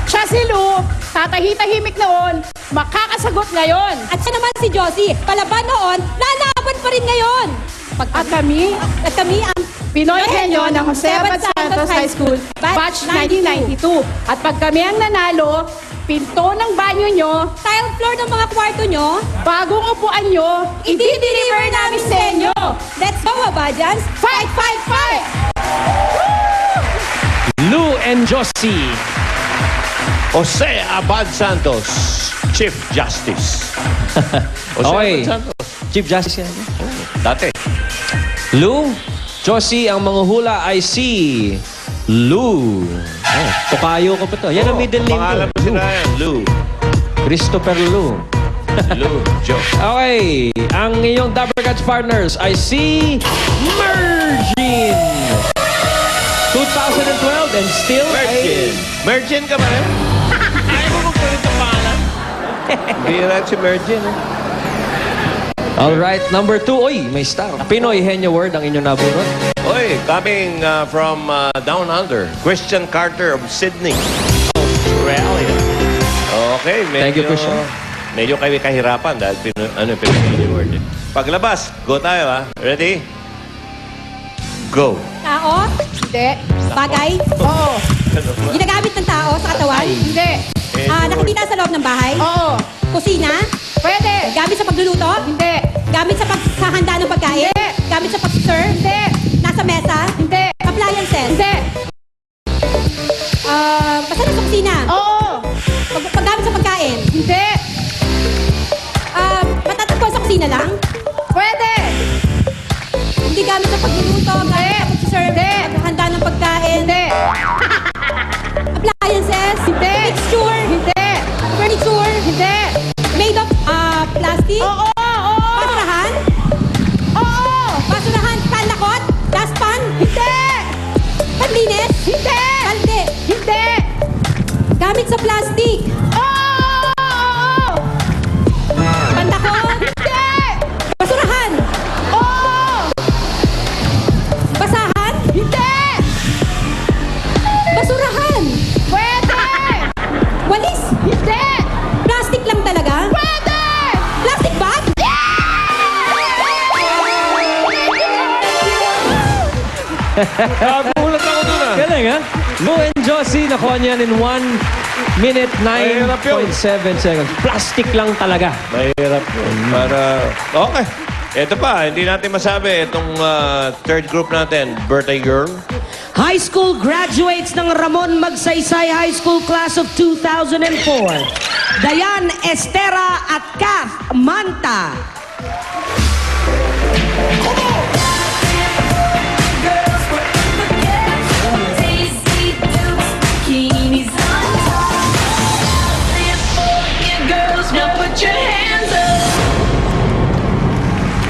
Siya si Lou, tatahi-tahimik noon, makakasagot ngayon. At siya naman si Josie, palaban noon, lalaban pa rin ngayon. At kami, ang Pinoy Henyo ng Jose Abad Santos High School, batch 1992. At pag kami ang nanalo, pinto ng banyo nyo, tile floor ng mga kwarto nyo, bagong upuan nyo, i-deliver namin sa inyo. Let's go, Abadians! fight, fight, fight! Lou and Josie. Jose Abad Santos, Chief Justice. Jose Okay. Abad Santos. Chief Justice yan. Dati. Lou, Josie, ang mga hula ay si Lou. Oh, tukayo ko pa to. Yan ang middle name Pangalan ko. mo sila yan, Lou. Christopher Lou. Lou, Joe. Okay, ang iyong Dapper Cats partners ay si Mergin. 2012 and still Mergin. Mergin ka ba rin? Ayaw mo magpalit ang pangalan? Bira si Mergin. Alright, number 2. Oy, may star. Pinoy Henyo Word ang inyong nabunot. Oy, coming from down under, Christian Carter of Sydney, Australia. Okay, medyo, Thank you, Christian. Medyo kayo kahirapan dahil Pinoy word. Paglabas, go tayo ha. Ready? Go. Tao, Hindi. bagay, Oo. ginagamit ng tao sa katawan, Hindi. nakikita sa loob ng bahay, Oo. kusina, Pwede. gamit sa pagluluto, Hindi. gamit sa paghahanda ng pagkain, Hindi. gamit sa pag-serve, Hindi. nasa mesa, Hindi. appliances, Hindi. basta nasa kusina, Oo. paggamit sa pagkain, Hindi. matatagpuan sa kusina lang, Pwede. hindi gamit sa pagluluto, gamit sa pag-serve, paghahanda ng pagkain, Hindi. appliances, Hindi. mixture, Hindi. furniture, Hindi. made of plastic, Oo. Oo. basurahan, Oo. basurahan, panlakot, dustpan, Hindi. panlinis, Hindi. balde, Hindi. gamit sa plastic, Oo. pandakot, Hindi. basurahan, Oo. basahan, Hindi. basurahan, Pwede. walis, Hindi. plastic lang talaga, Pwede. plastic bag, Nagulat ako dun ah. Galing, ha? Lou and Josie, nakuha niyan in 1 minute, Mahirap yun. 9.7 seconds. Plastic lang talaga. Mahirap yun. Okay. Ito pa, hindi natin masabi. Itong third group natin, birthday girl. High school graduates ng Ramon Magsaysay High School Class of 2004. Dayan Estera at Kath Manta.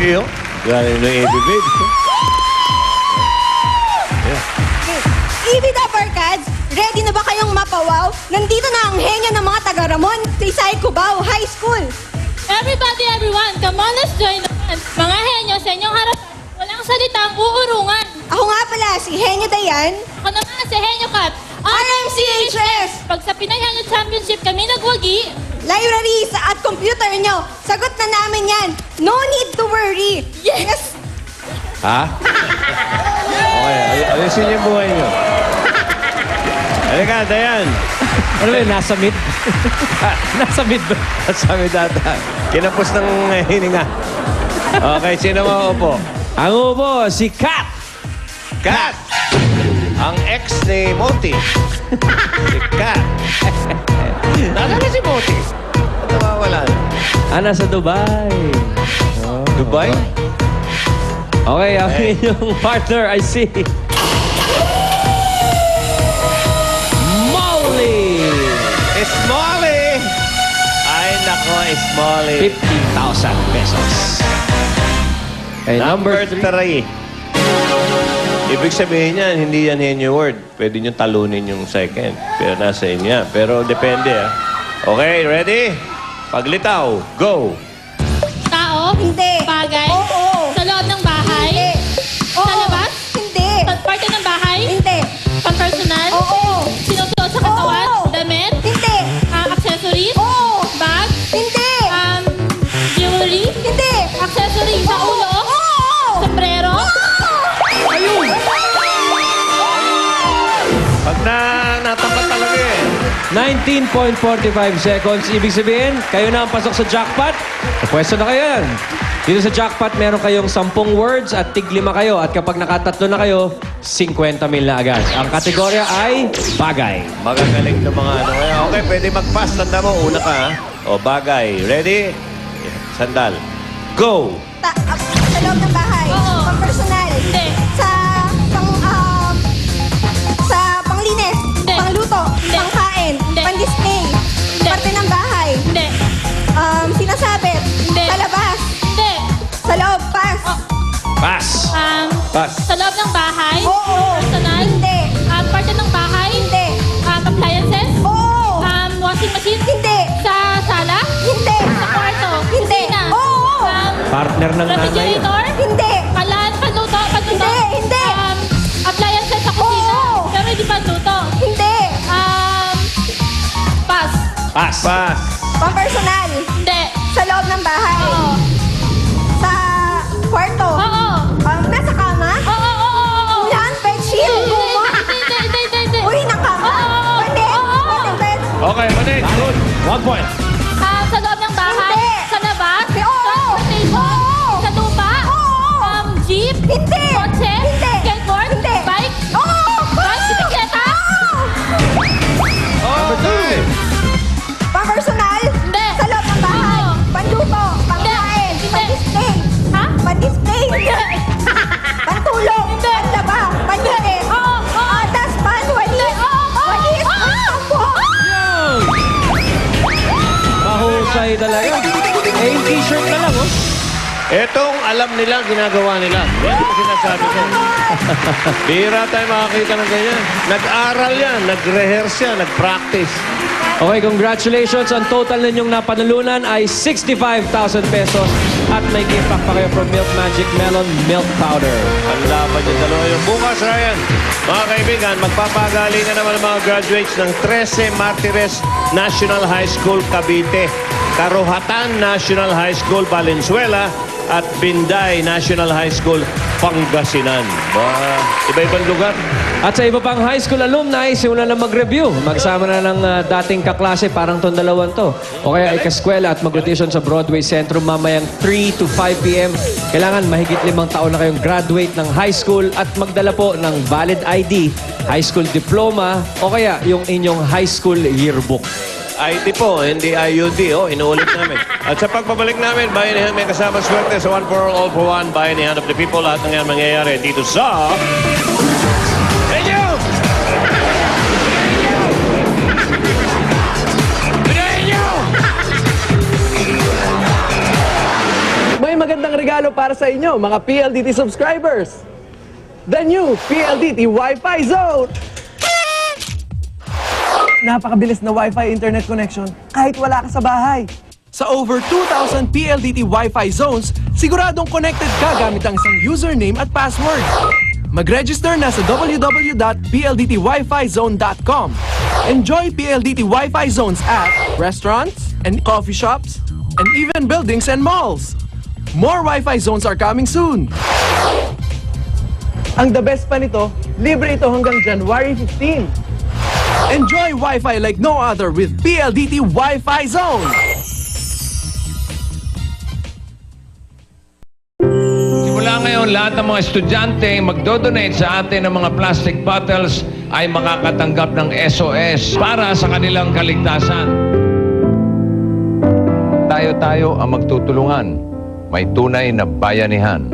Iyo. Galing ng ABB. Ibig Uppercuts, ready na ba kayong mapawaw? Nandito na ang henyo ng mga taga-Ramon sa Isay Cubao High School. Everybody, everyone, come on, let's join us. Mga henyo, sa inyong harapan, walang salitang uurungan. Ako nga pala, si Henyo Dayan. Ako naman, si Henyo Kat. RMCHS! Pag sa Pinoy Henyo Championship kami nagwagi, Libraries at computer nyo. Sagot na namin yan. No need to worry. Yes! Ha? Okay, ayusin niyo yung buhay niyo. Halika, Dayan. Ano ba yun? Nasa mid? Nasa mid ba? Sabi data. Kinapos ng hininga. Okay, sino mauupo? Ang upo, si Kat. Kat! Ang ex ni Moti. Si Kat. Nasaan na si Moti? Nawawala na. Nasa Dubai. Dubai? Okay, ang inyong partner, I see. Molly! Smalley! Ay, nako, Smalley. 50,000 pesos. Okay, Number number 3. Ibig sabihin niyan, hindi yan henyo word. Pwede nyo talunin yung second. Pero nasa inyo. Pero depende, ah. Okay, ready? Paglitaw, go! Tao? Hindi. Bagay? Oo. Sa loob ng bahay? Hindi. Sa Oo. labas? Hindi. Parte ng bahay? Hindi. Pang-personal? Oo. Sinusuot sa katawan? Oo. Damit? Hindi. Accessories? Oo. Bag? Hindi. Jewelry? Hindi. Accessories sa ulo? Oo. Sombrero? Pag natapat talaga eh. 19.45 seconds. Ibig sabihin, kayo na ang pasok sa jackpot. Pwesto na kayo yan. Dito sa jackpot, meron kayong 10 words at tig 5 kayo. At kapag nakatatlo na kayo, 50 mil na agad. Ang kategorya ay bagay. Magagaling ng mga ano. Okay, pwede mag-pass. Tanda mo, una ka, ha? O, bagay. Ready? Sandal. Go! Sa loob ng bahay. Oo. Pang-personal. Hindi. Sa panglinis. Hindi. Pangluto. Hindi. Pangkain. Hindi. Pang-display. Hindi. Parte ng bahay. Hindi. Sinasabit. Hindi. Sa labas. Hindi. Sa loob. Pass. Pass! Pass. Sa loob ng bahay? Oo. Personal? Hindi. Parte ng bahay? Hindi. Appliances? Oo. Washing machine? Hindi. Sa sala? Hindi. Sa kwarto? Hindi. Kusina? Oo. Partner ng nanay. Refrigerator? Hindi. Panluto? Hindi. Hindi. Appliances sa kusina? Oo. Pero hindi panluto? Hindi. Pass. Pass! Pass! Pang-personal. Hindi. Sa loob ng bahay. Oo. Sa kwarto. Oo. Nasa kama. Oo. Ulan, bedsheet, guma. Hindi. Uy, nakama. Oo. Pwede. Oo. Pwede. Okay, Manit. Good. 1 point. Sa loob ng bahay? Hindi. Sa labas? Oo. Transportation? Oo. Sa lupa? Oo. Jeep? Hindi. Kotse? Hindi. Skateboard? Hindi. Bike? Oo. Bike? Bisikleta? Okay. Pang-personal. Hindi. Sa loob ng bahay. Oo. Panluto. Pangkain. Hindi. Pan-display. Ha? Pan-display. Hindi. Pantulog. Hindi. Panlaba. Panlinis. Oo. Tas panwalis. Walis. Sampo. Mahusay talaga. Eh, yung t-shirt na lang, oh. Etong alam nila, ginagawa nila. Yan ang sinasabi ko. Bihira tayo makakita ng ganyan. Nag-aral yan, nag-rehearse yan, nag-practice. Okay, congratulations. Ang total ninyong napanalunan ay 65,000 pesos. At may gift pack pa kayo from Milk Magic Melon Milk Powder. Ang laban yung dalawa yung bukas, Ryan. Mga kaibigan, magpapagalingan naman ang mga graduates ng 13 Martires National High School, Cavite, Karuhatan National High School, Valenzuela, at Binday National High School, Pangasinan. Iba-ibang lugar. At sa iba pang high school alumni, simulan na mag-review. Magsama na ng dating kaklase, parang tong dalawan to. O kaya ikaskwela at mag-rotation sa Broadway Centrum mamayang 3 to 5 p.m. Kailangan mahigit 5 taon na kayong graduate ng high school at magdala po ng valid ID, high school diploma, o kaya yung inyong high school yearbook. ID po, hindi IUD. Oh, inuulit namin. At sa pagbabalik namin, bayanihan may kasama swerte sa One for All for One, bayanihan of the people. Lahat ng yan mangyayari dito sa... Inyo! Inyo! May magandang regalo para sa inyo, mga PLDT subscribers. The new PLDT Wi-Fi Zone! Napakabilis na Wi-Fi internet connection kahit wala ka sa bahay. Sa over 2,000 PLDT Wi-Fi zones, siguradong connected ka gamit ang isang username at password. Mag-register na sa www.pldtwifizone.com. Enjoy PLDT Wi-Fi zones at restaurants and coffee shops and even buildings and malls. More Wi-Fi zones are coming soon. Ang the best pa nito, libre ito hanggang January 15. Enjoy Wi-Fi like no other with PLDT Wi-Fi Zone. Simula ngayon, lahat ng mga estudyante magdodonate sa atin ng mga plastic bottles ay makakatanggap ng SOS para sa kanilang kaligtasan. Tayo-tayo ang magtutulungan. May tunay na bayanihan.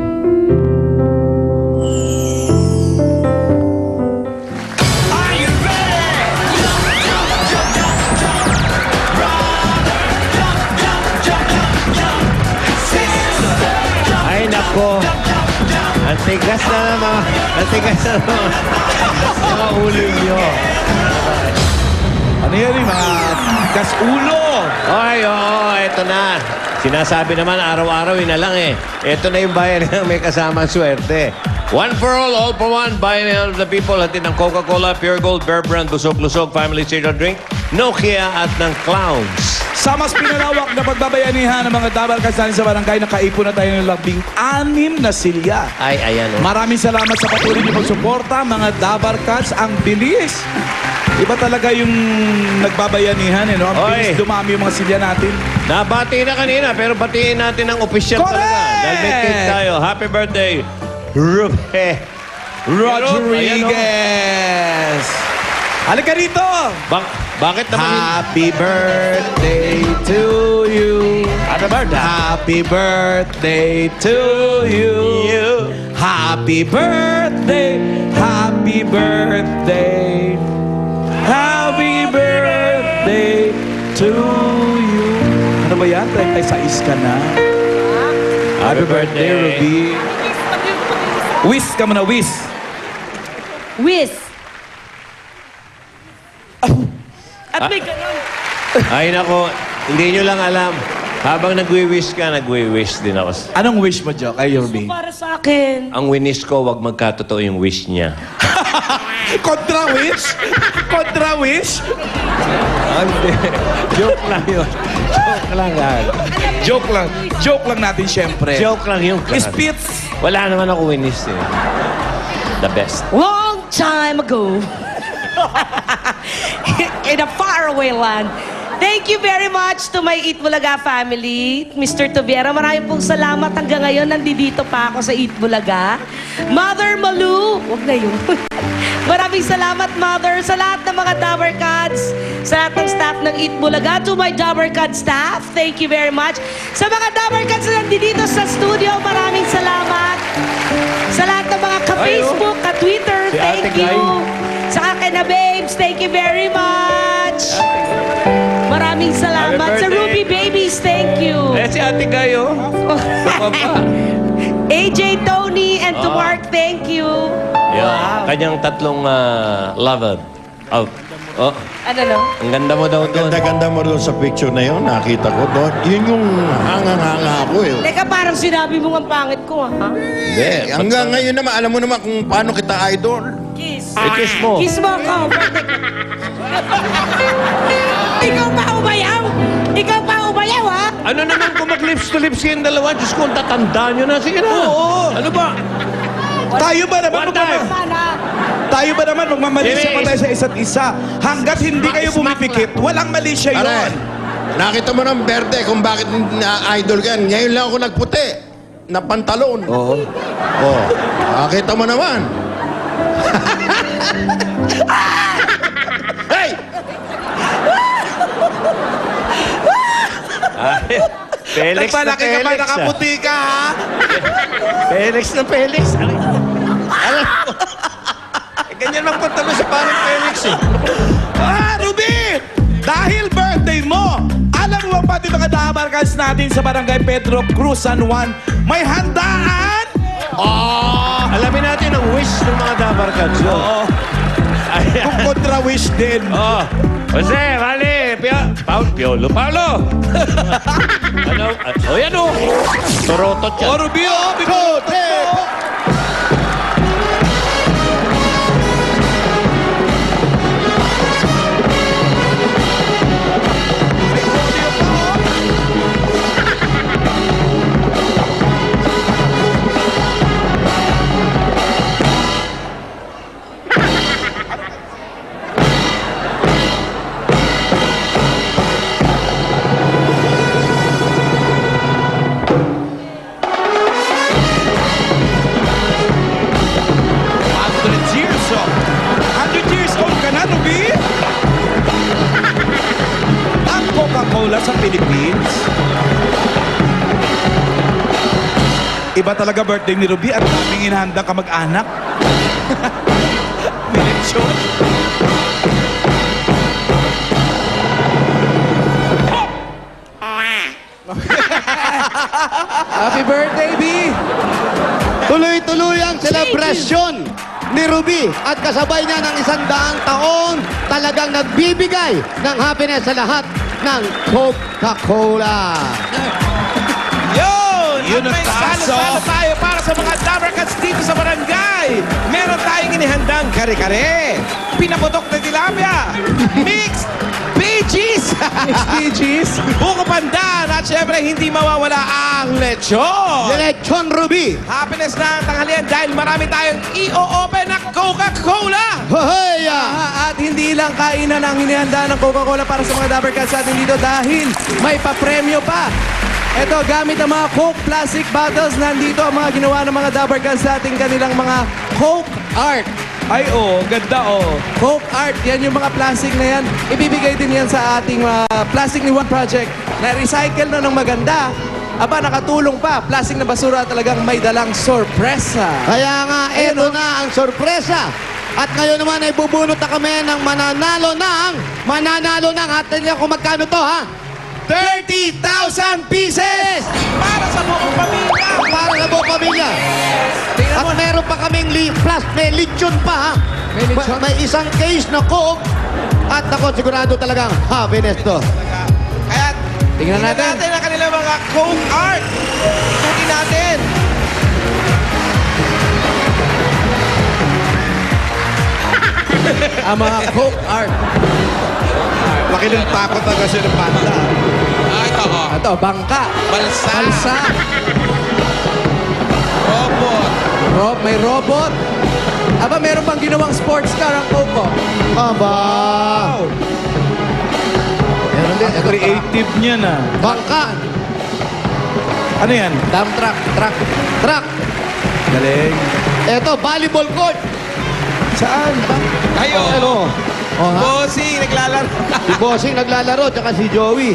Ay, nako. Ang tigas na naman. Ang tigas na naman. Mga ulo nyo. Ano yan yung mga kasulo? Ay, oo, eto na. Sinasabi naman, araw-araw, yun na lang eh. Eto na yung bayan ng may kasamang swerte. One for all for one. Bayan of the people. Hatid ng Coca-Cola, Pure Gold, Bear Brand, Busog-Lusog, Family Cereal Drink, Nokia at ng Clowns. Sa mas pinalawak na pagbabayanihan ng mga dabarkas natin sa barangay, nakaipon na tayo ng 16 na silya. Ay, ayan o. Maraming salamat sa patuloy niyo pagsuporta, mga dabarkas. Ang bilis. Iba talaga yung nagbabayanihan, eh, no? Ang Oy. bilis dumami yung mga silya natin. Nabati na kanina, pero batiin natin ang official Correct! talaga. Dahil may cake tayo. Happy birthday, Rupe. Rodriguez! Halika rito! Bakit naman Happy birthday to you. Happy birthday to you. Happy birthday. Happy birthday. Happy birthday to you. Ano ba yan? 36 ka na. Happy birthday, Ruby. Wish ka muna, wish. Wiz. At may ganun. Ay, nako. Hindi nyo lang alam. Habang nagwi-wish ka, nagwi-wish din ako. Anong wish mo, Jo, kay Ruby? Para sa akin. Ang wish ko, wag magkatotoo yung wish niya. Kontra wish? Kontra wish? Hindi. Joke lang yun. Joke lang yan. Joke lang. Joke lang natin, syempre. Joke lang yung Spits. Wala naman ako wish eh. The best. Long time ago. In a faraway land. Thank you very much to my Eat Bulaga family. Mr. Tobiera, maraming pong salamat. Hanggang ngayon, nandito pa ako sa Eat Bulaga. Mother Malu, wag na yun. Maraming salamat, Mother, sa lahat ng mga Dabber Cats, sa lahat ng staff ng Eat Bulaga. To my Dabber Cat staff, thank you very much. Sa mga Dabber Cats na nandito sa studio, maraming salamat. Sa lahat ng mga ka-Facebook, ka-Twitter, Si thank Ate you. Guy. Sa akin na babes, thank you very much. Maraming salamat. Happy Sa birthday. Ruby Babies, thank you. Eh, si ate kayo. AJ, Tony, and to Mark, thank you. Yeah. Kanyang tatlong lover. Oh. Ano no? Ang ganda mo daw doon. Ganda-ganda mo doon sa picture na yun. Nakita ko doon. Yun yung hangang-hanga ako eh. Teka, parang sinabi mo ang pangit ko, ha? Hindi. Hanggang ngayon naman, alam mo naman kung paano kita idol. Kiss. I-kiss mo. Kiss mo ako. Ikaw pa umayaw? Ikaw pa umayaw, ha? Ano naman kung mag-lips to lips kayong dalawa? Diyos ko, tatanda nyo na. Sige na. Oo. Ano ba? Tayo ba naman? One time. Tayo ba naman magmamalisya pa Yes. tayo sa isa't isa? Hanggat hindi kayo bumipikit, walang malisya yun. Pare, nakita mo ng berde kung bakit na-idol ka. Ngayon lang ako nagputi na pantalon. Oo. Oo. Nakita mo naman. Hey! Felix na Nagpalaki ka pa, Felix. nakaputi ka, ha? Felix na Felix. Alam mo. Ganyan magpantalo sa parang Felix eh. Ruby! Dahil birthday mo, alam mo ba pati mga dabarkas natin sa Barangay Pedro Cruz, San Juan, may handaan? Alamin natin ang wish ng mga dabarkads. Oo. Kung kontra wish din. Jose, vale. Piolo, Paolo. Ano? O yan o. Torotot yan. Ruby, bigot! Coca-Cola sa Philippines. Iba talaga birthday ni Ruby at daming inahanda kamag-anak. Militsyon. Happy birthday, B! Tuloy-tuloy ang selebrasyon ni Ruby at kasabay niya ng 100 taon talagang nagbibigay ng happiness sa lahat ng Coca-Cola. Yun ang salo-salo tayo para sa mga Dabber Cats dito sa barangay. Meron tayong inihandang kare-kare, pinaputok na tilapia, mixed PGs, PGs. buko pandan, at syempre hindi mawawala ang lechon. Lechon Ruby. Happiness na ang tanghalian dahil marami tayong i-open na Coca-Cola. Hoy! At hindi lang kainan ang hinihanda ng Coca-Cola para sa mga Dabber Cats atin dito dahil may papremyo pa. Ito, gamit ang mga Coke plastic bottles, nandito ang mga ginawa ng mga Dabber Cats sa ating kanilang mga Coke Art. Ay, ganda, Coke Art, yan yung mga plastic na yan. Ibibigay din yan sa ating Plastic ni One Project na recycle na ng maganda. Aba, nakatulong pa. Plastic na basura talagang may dalang sorpresa. Kaya nga, eto na ang sorpresa. At ngayon naman ay bubunot na kami ng mananalo ng, atin niya kung magkano to, ha? 30,000 pieces! Para sa buong pamilya. Para sa buong pamilya. At meron pa kaming may lechon pa, ha? May lechon? May isang case na Coke. At ako, sigurado talagang happiness to. Kaya Tingnan natin ang kanilang mga Coke Art. Ikutin natin. ang mga Coke Art. Laki ng takot na kasi ng panda. Ito, Ito, bangka. Balsa. Balsa. Robot. May robot. Aba, meron pang ginawang sports car ang Coco. Aba! Meron din. Ang creative niya na. Bangka! Ano yan? Dump truck. Truck! Galing. Eto, volleyball court! Saan? Ayun. Ano? Oh, ha? Bossy, naglalaro. Si Bossing naglalaro, tsaka si Joey.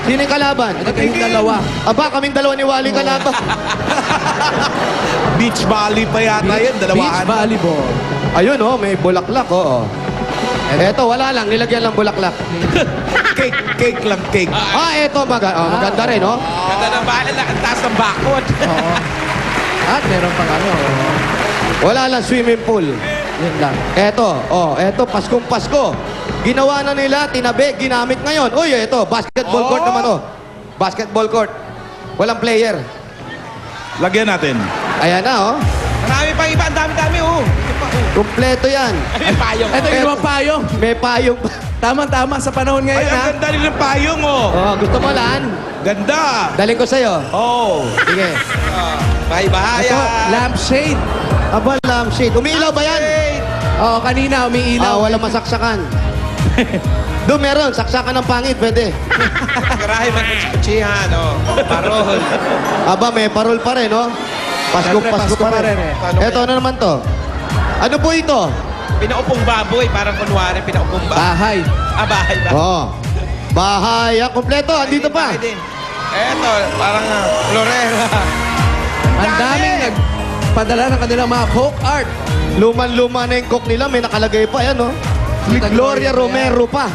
Sino yung kalaban? Ito kayong dalawa. Aba, kaming dalawa ni Wally kalaban. Beach volley pa yata yan. Beach Dalawahan. volleyball. Ayun, oh, may bulaklak, oo. Eto, wala lang. Nilagyan lang bulaklak. Cake lang, cake. Eto, maganda rin, oh. Ganda ng bahala na. Ang taas ng bakod. Oo. At meron pang ano. Wala lang swimming pool. Yun lang. Eto, Paskong Pasko. Ginawa na nila, tinabi, ginamit ngayon. Uy, eto, basketball court naman, oh. Basketball court. Walang player. Lagyan natin. Ayan na, oh. Marami pang iba. Ang dami-dami, oh. Kompleto yan. May payong. Ito yung mga payong. May payong. Tama-tama sa panahon Ay, ngayon, ang ha? ganda rin ng payong, Oh, gusto mo lan? Ganda. Daling ko sa'yo. Oh. Sige. May bahaya. Ito, lampshade. Aba, lampshade. Umiilaw ba yan? Oo, kanina umiilaw. Wala masaksakan. Doon meron, saksakan ng pangit, pwede. Garahe magkutsihan, oh. Parol. Aba, may parol pa rin, no? Pasko Siyempre, pa rin. Eto, ano naman to? Ano po ito? Pinaupong baboy. Parang kunwari, pinaupong baboy. Bahay. Bahay ba? Oh. Bahay. Kompleto, andito pa. Bahay din. Eto, parang florera. Ang daming nagpadala ng kanilang mga Coke Art. Luman-luma na yung coke nila, may nakalagay pa, yan, no? Gloria Romero pa.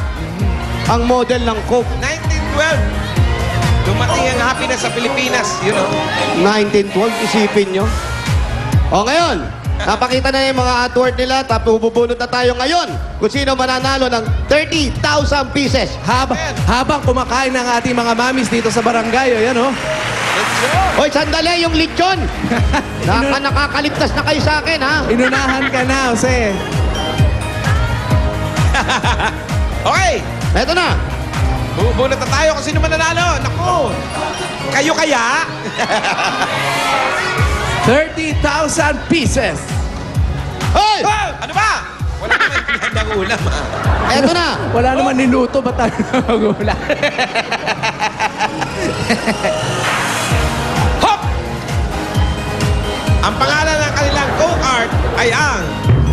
Ang model ng coke. 1912. Dumating ang happiness sa Pilipinas. You know. 1912, isipin nyo. Ngayon, napakita na yung mga artwork nila, tapos bubunot na tayo ngayon kung sino mananalo ng 30,000 pieces. Habang kumakain ng ating mga mamis dito sa barangay, o yan, oh. Hoy, sandali, yung lechon! Nakakaligtas na kayo sa akin, ha? Inunahan ka na, Jose. Okay. Eto na. Bubunot na tayo kung sino mananalo. Naku. Kayo kaya? 30,000 pieces. Hoy! Ano ba? Wala naman handang ulam, ha? Eto na. Wala naman niluto, ba't tayo mag-ula? Hop! Ang pangalan ng kanilang Coke Art ay ang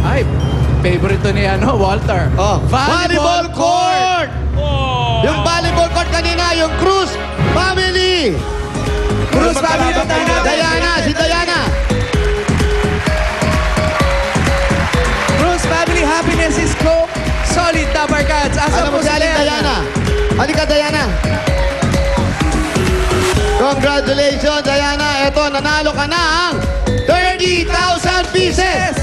Ay, favorite to ni Walter. Volleyball court! Yung volleyball court kanina, yung kalaban natin. Diana, si Diana. Bruce Family Happiness is Coke. Solid Dapper Cats. Asa Alam mo po si si Aling Diana. Halika, Diana. Congratulations, Diana. Eto, nanalo ka ng 30,000 pieces.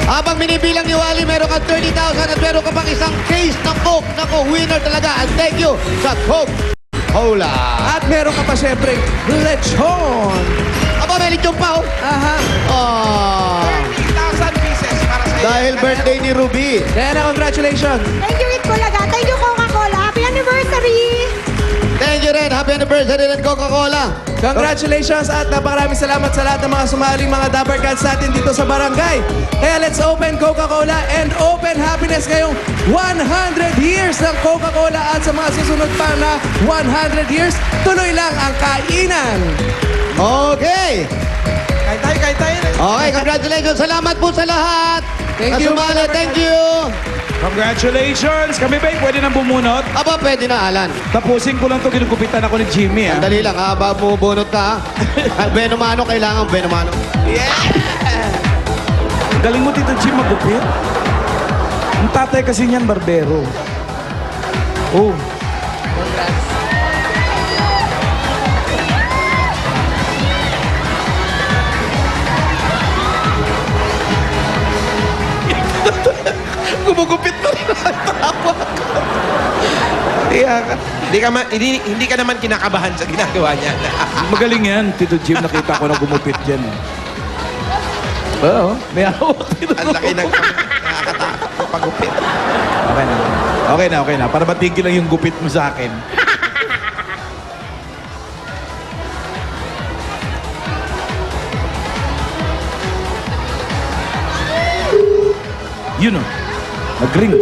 Habang binibilang ni Wally, meron ka 30,000 at meron ka pang isang case ng Coke. Nako, winner talaga. And thank you sa Coke Cola. At meron ka pa syempre, lechon. Aba, may lechon pa, oh. Aha. Oh. 30,000 pieces para sa iyo. Dahil birthday ni Ruby. Diana, congratulations. Thank you, Rit Bulaga. Thank you, Coca-Cola. Happy anniversary! Thank you rin. Happy anniversary rin, Coca-Cola. Congratulations at napakaraming salamat sa lahat ng mga sumaling mga Dapper Cats natin dito sa barangay. Kaya let's open Coca-Cola and open happiness ngayong 100 years ng Coca-Cola at sa mga susunod pa na 100 years, tuloy lang ang kainan. Okay. Kahit tayo. Okay, congratulations. Salamat po sa lahat. Thank you, Nasumali. mga Thank you. Congratulations! Kami ba pwede nang bumunot? Aba, pwede na, Alan. Tapusin ko lang to, ginugupitan ako ni Jimmy. Ah. Dali lang, haba mo bunot ka. ha? Benomano, kailangan benomano. Galing mo, Tito Jim, magupit. Ang tatay kasi niyan, barbero. Oh. Gumugupit na rin ang tawa ko. Hindi ka naman kinakabahan sa ginagawa niya. Magaling yan, Tito Jim. Nakita ko na gumupit dyan. Oo, may hawak. Ang laki ng nakakatakot pagupit. Okay na. Okay na. Para matigil lang yung gupit mo sa akin. Yun o. Nag-ring.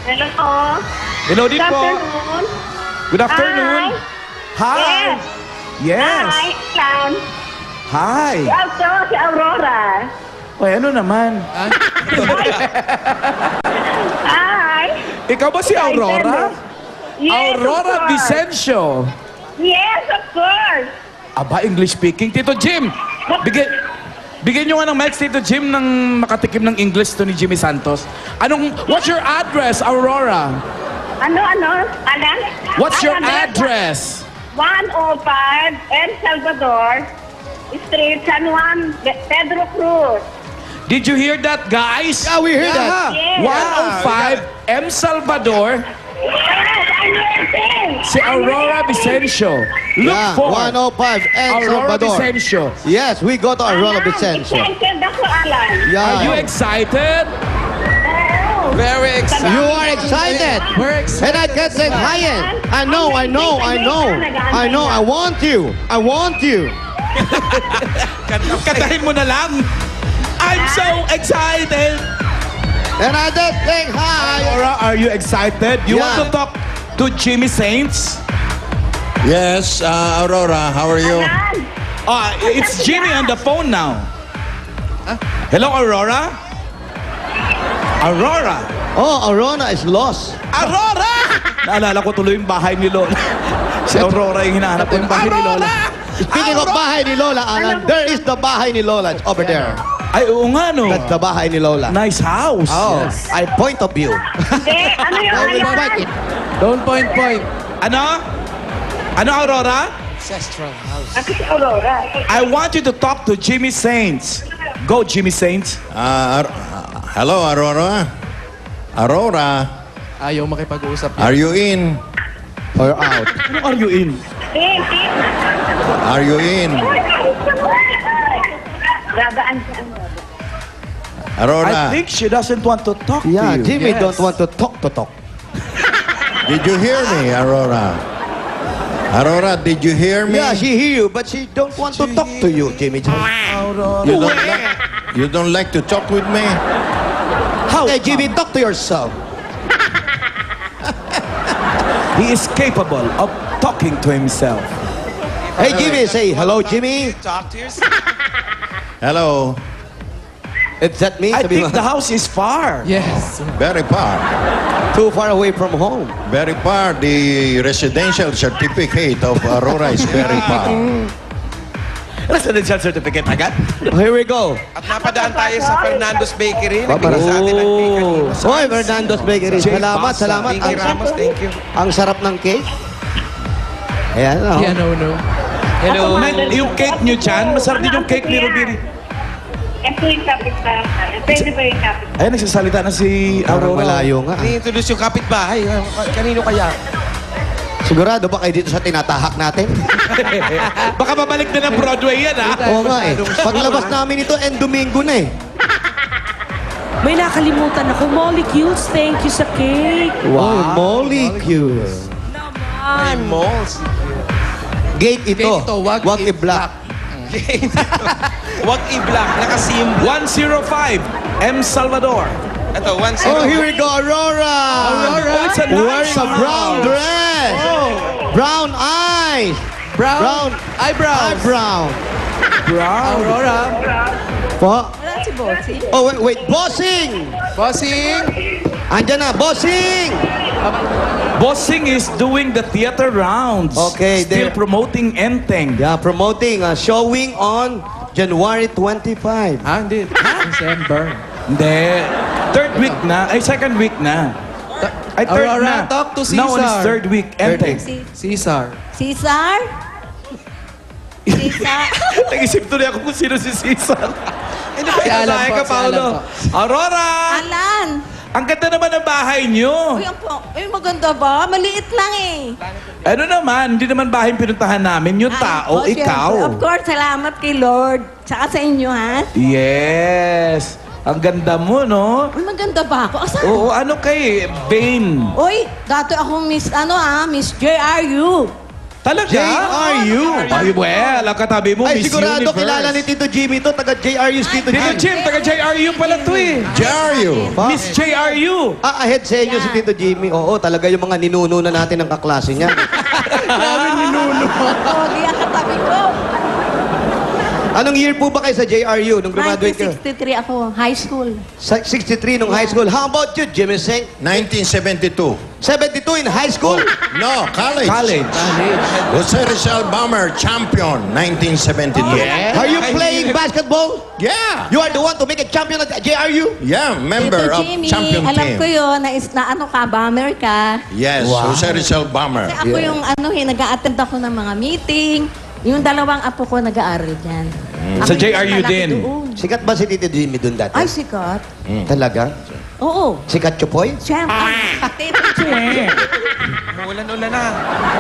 Hello po. Hello din Good po. afternoon. Good afternoon. Hi. Yes. Hi, Clown. Hi. Si Aurora. Oy, ano naman? Hi. Ikaw ba si Aurora? Yes, Aurora of course. Vicencio. Yes, of course. Aba, English speaking. Tito Jim, bigyan nyo nga ng mic, Tito Jim, ng makatikim ng English to ni Jimmy Santos. What's your address, Aurora? Ano? Alan? What's your Alan, address? 105 El Salvador Street, San Juan, Pedro Cruz. Did you hear that, guys? Yeah, we hear that. Yes. 105 M. Salvador, Yes, I'm listening. si Aurora Vicencio. Look Yeah, for 105 El Aurora Salvador. Vicencio. Yes, we go to Aurora Alan, Vicencio. excited ako, Alan. Yeah. Are you excited? Oo. Very excited. You are excited. We're excited. And I can't say hi. I know. I want you. Kantahin mo na lang. I'm so excited. And I just say hi. Aurora, are you excited? You want to Yeah. talk to Jimmy Saints? Yes, Aurora, how are you? Alan. It's Jimmy on the phone now. Hello, Aurora? Aurora? Oh, Aurora is lost. Aurora! Naalala ko tuloy yung bahay ni Lola. Si Aurora yung hinahanap ko yung bahay ni Lola. Speaking of bahay ni Lola, Alan, there is the bahay ni Lola. It's over there. Ay, oo nga, no? That's the bahay ni Lola. Nice house. Oh, I point of view. Hindi, ano yung I will Alan? fight it. Don't point. Ano? Ano, Aurora? Ako si Aurora. I want you to talk to Jimmy Saints. Go, Jimmy Saints. Hello, Aurora. Aurora, Ayaw makipag-usap. are you in? Or out. Ano are you in? Are you in? Gabaan si Aurora, I think she doesn't want to talk Yeah, to you. Jimmy Yes. don't want to talk. did you hear me, Aurora? Aurora, did you hear me? Yeah, she hear you, but she don't want to talk to you, Jimmy. You don't like to talk with me? How? Hey, Jimmy, talk to yourself. He is capable of talking to himself. Hey, Jimmy, say hello, Jimmy. Talk to yourself. Hello. Is that me? I Sabi think mo, the house is far. Yes. Very far. too far away from home. Very far. The residential certificate of Aurora is very far. Residential certificate agad? Here we go. At napadaan tayo sa Fernando's Bakery. Ba, Nagbigay sa atin ng cake kanina. Hoy, Fernando's Bakery. Salamat, salamat. Thank you, Ramos. Thank you. Ang sarap ng cake. Ayan, oh. Yeah, no. Hello. Yung cake nyo dyan, masarap din yung cake ni Rubiri. Ito yung topic sa pwede ba yung topic? Ayun, nagsasalita na si Parang Aurora. malayo nga. Ni-introduce yung kapitbahay. Kanino kaya? Sigurado ba kayo dito sa tinatahak natin? Baka babalik na ng Broadway yan, ha? Oo nga eh. Paglabas namin ito, Domingo na eh. May nakalimutan ako. Molecules, thank you sa cake. Wow, molecules. Ay, malls. Gate ito. Gate ito, wag i-block. Huwag i-block. Naka-symbol. 105, M. Salvador. Ito, 1-0. Oh, here we go, Aurora! Oh, it's a nice Wearing a brown dress! Brown eyes! Brown. Eyebrows. Brown. Aurora. Po? Oh, wait. Bossing! Bossing. Andyan na, bossing! Bossing is doing the theater rounds. Okay, Still there- promoting Enteng. Yeah, promoting, showing on January 25. Hindi. December. Hindi. Third week na. Ay, second week na. Ay, third Aurora, na. talk to Now on his Cesar. third week. Enteng. Caesar. Caesar? Caesar? Nag-isip tuloy ako kung sino si Cesar. Ano ba Si Alan yung po, ka, si Paolo? Alan po. Aurora! Alan? Ang ganda naman ng bahay nyo. Uy, maganda ba? Maliit lang eh. Ano naman, hindi naman bahay pinuntahan namin. Yung tao, Ay, ikaw. syempre. Of course, salamat kay Lord. Tsaka sa inyo, ha? Yes. Ang ganda mo, no? Uy, maganda ba ako? Asan? Oo, ano kay Bane? Uy, dati akong Miss JRU. Talaga? JRU? Ay, well, ang katabi mo, Ay, Miss sigurado Universe. kilala ni Tito Jimmy to, taga JRU's Tito Tito Jimmy. Jim, taga JRU pala to eh. JRU. Miss JRU. Ahead sa inyo si Tito Jimmy. Oo, talaga yung mga ninuno na natin ng kaklase niya. Pogi ang katabi ko. Anong year po ba kayo sa JRU nung graduate kayo? 1963 ako, high school. 63 nung high school. How about you, Jimmy Singh? 1972. 72 in high school? No, college. College. Jose Rizal Bomber champion, 1972. Are you playing basketball? Yeah. You are the one to make a champion at JRU? Yeah, member Tito of Jimmy, champion alam team. ko yun, na ano ka, bomber ka. Yes, Jose Rizal Bomber. Kasi ako yung nag-a-attend ako ng mga meeting. Yung dalawang apo ko nag-aaral dyan. Sa Ako yung JRU malaki din. doon. Sikat ba si Tito Jimmy doon dati? Ay, sikat. Talaga? Oo. Sikat Chupoy? Siyempre. Tito Jimmy. Umulan-ulan na.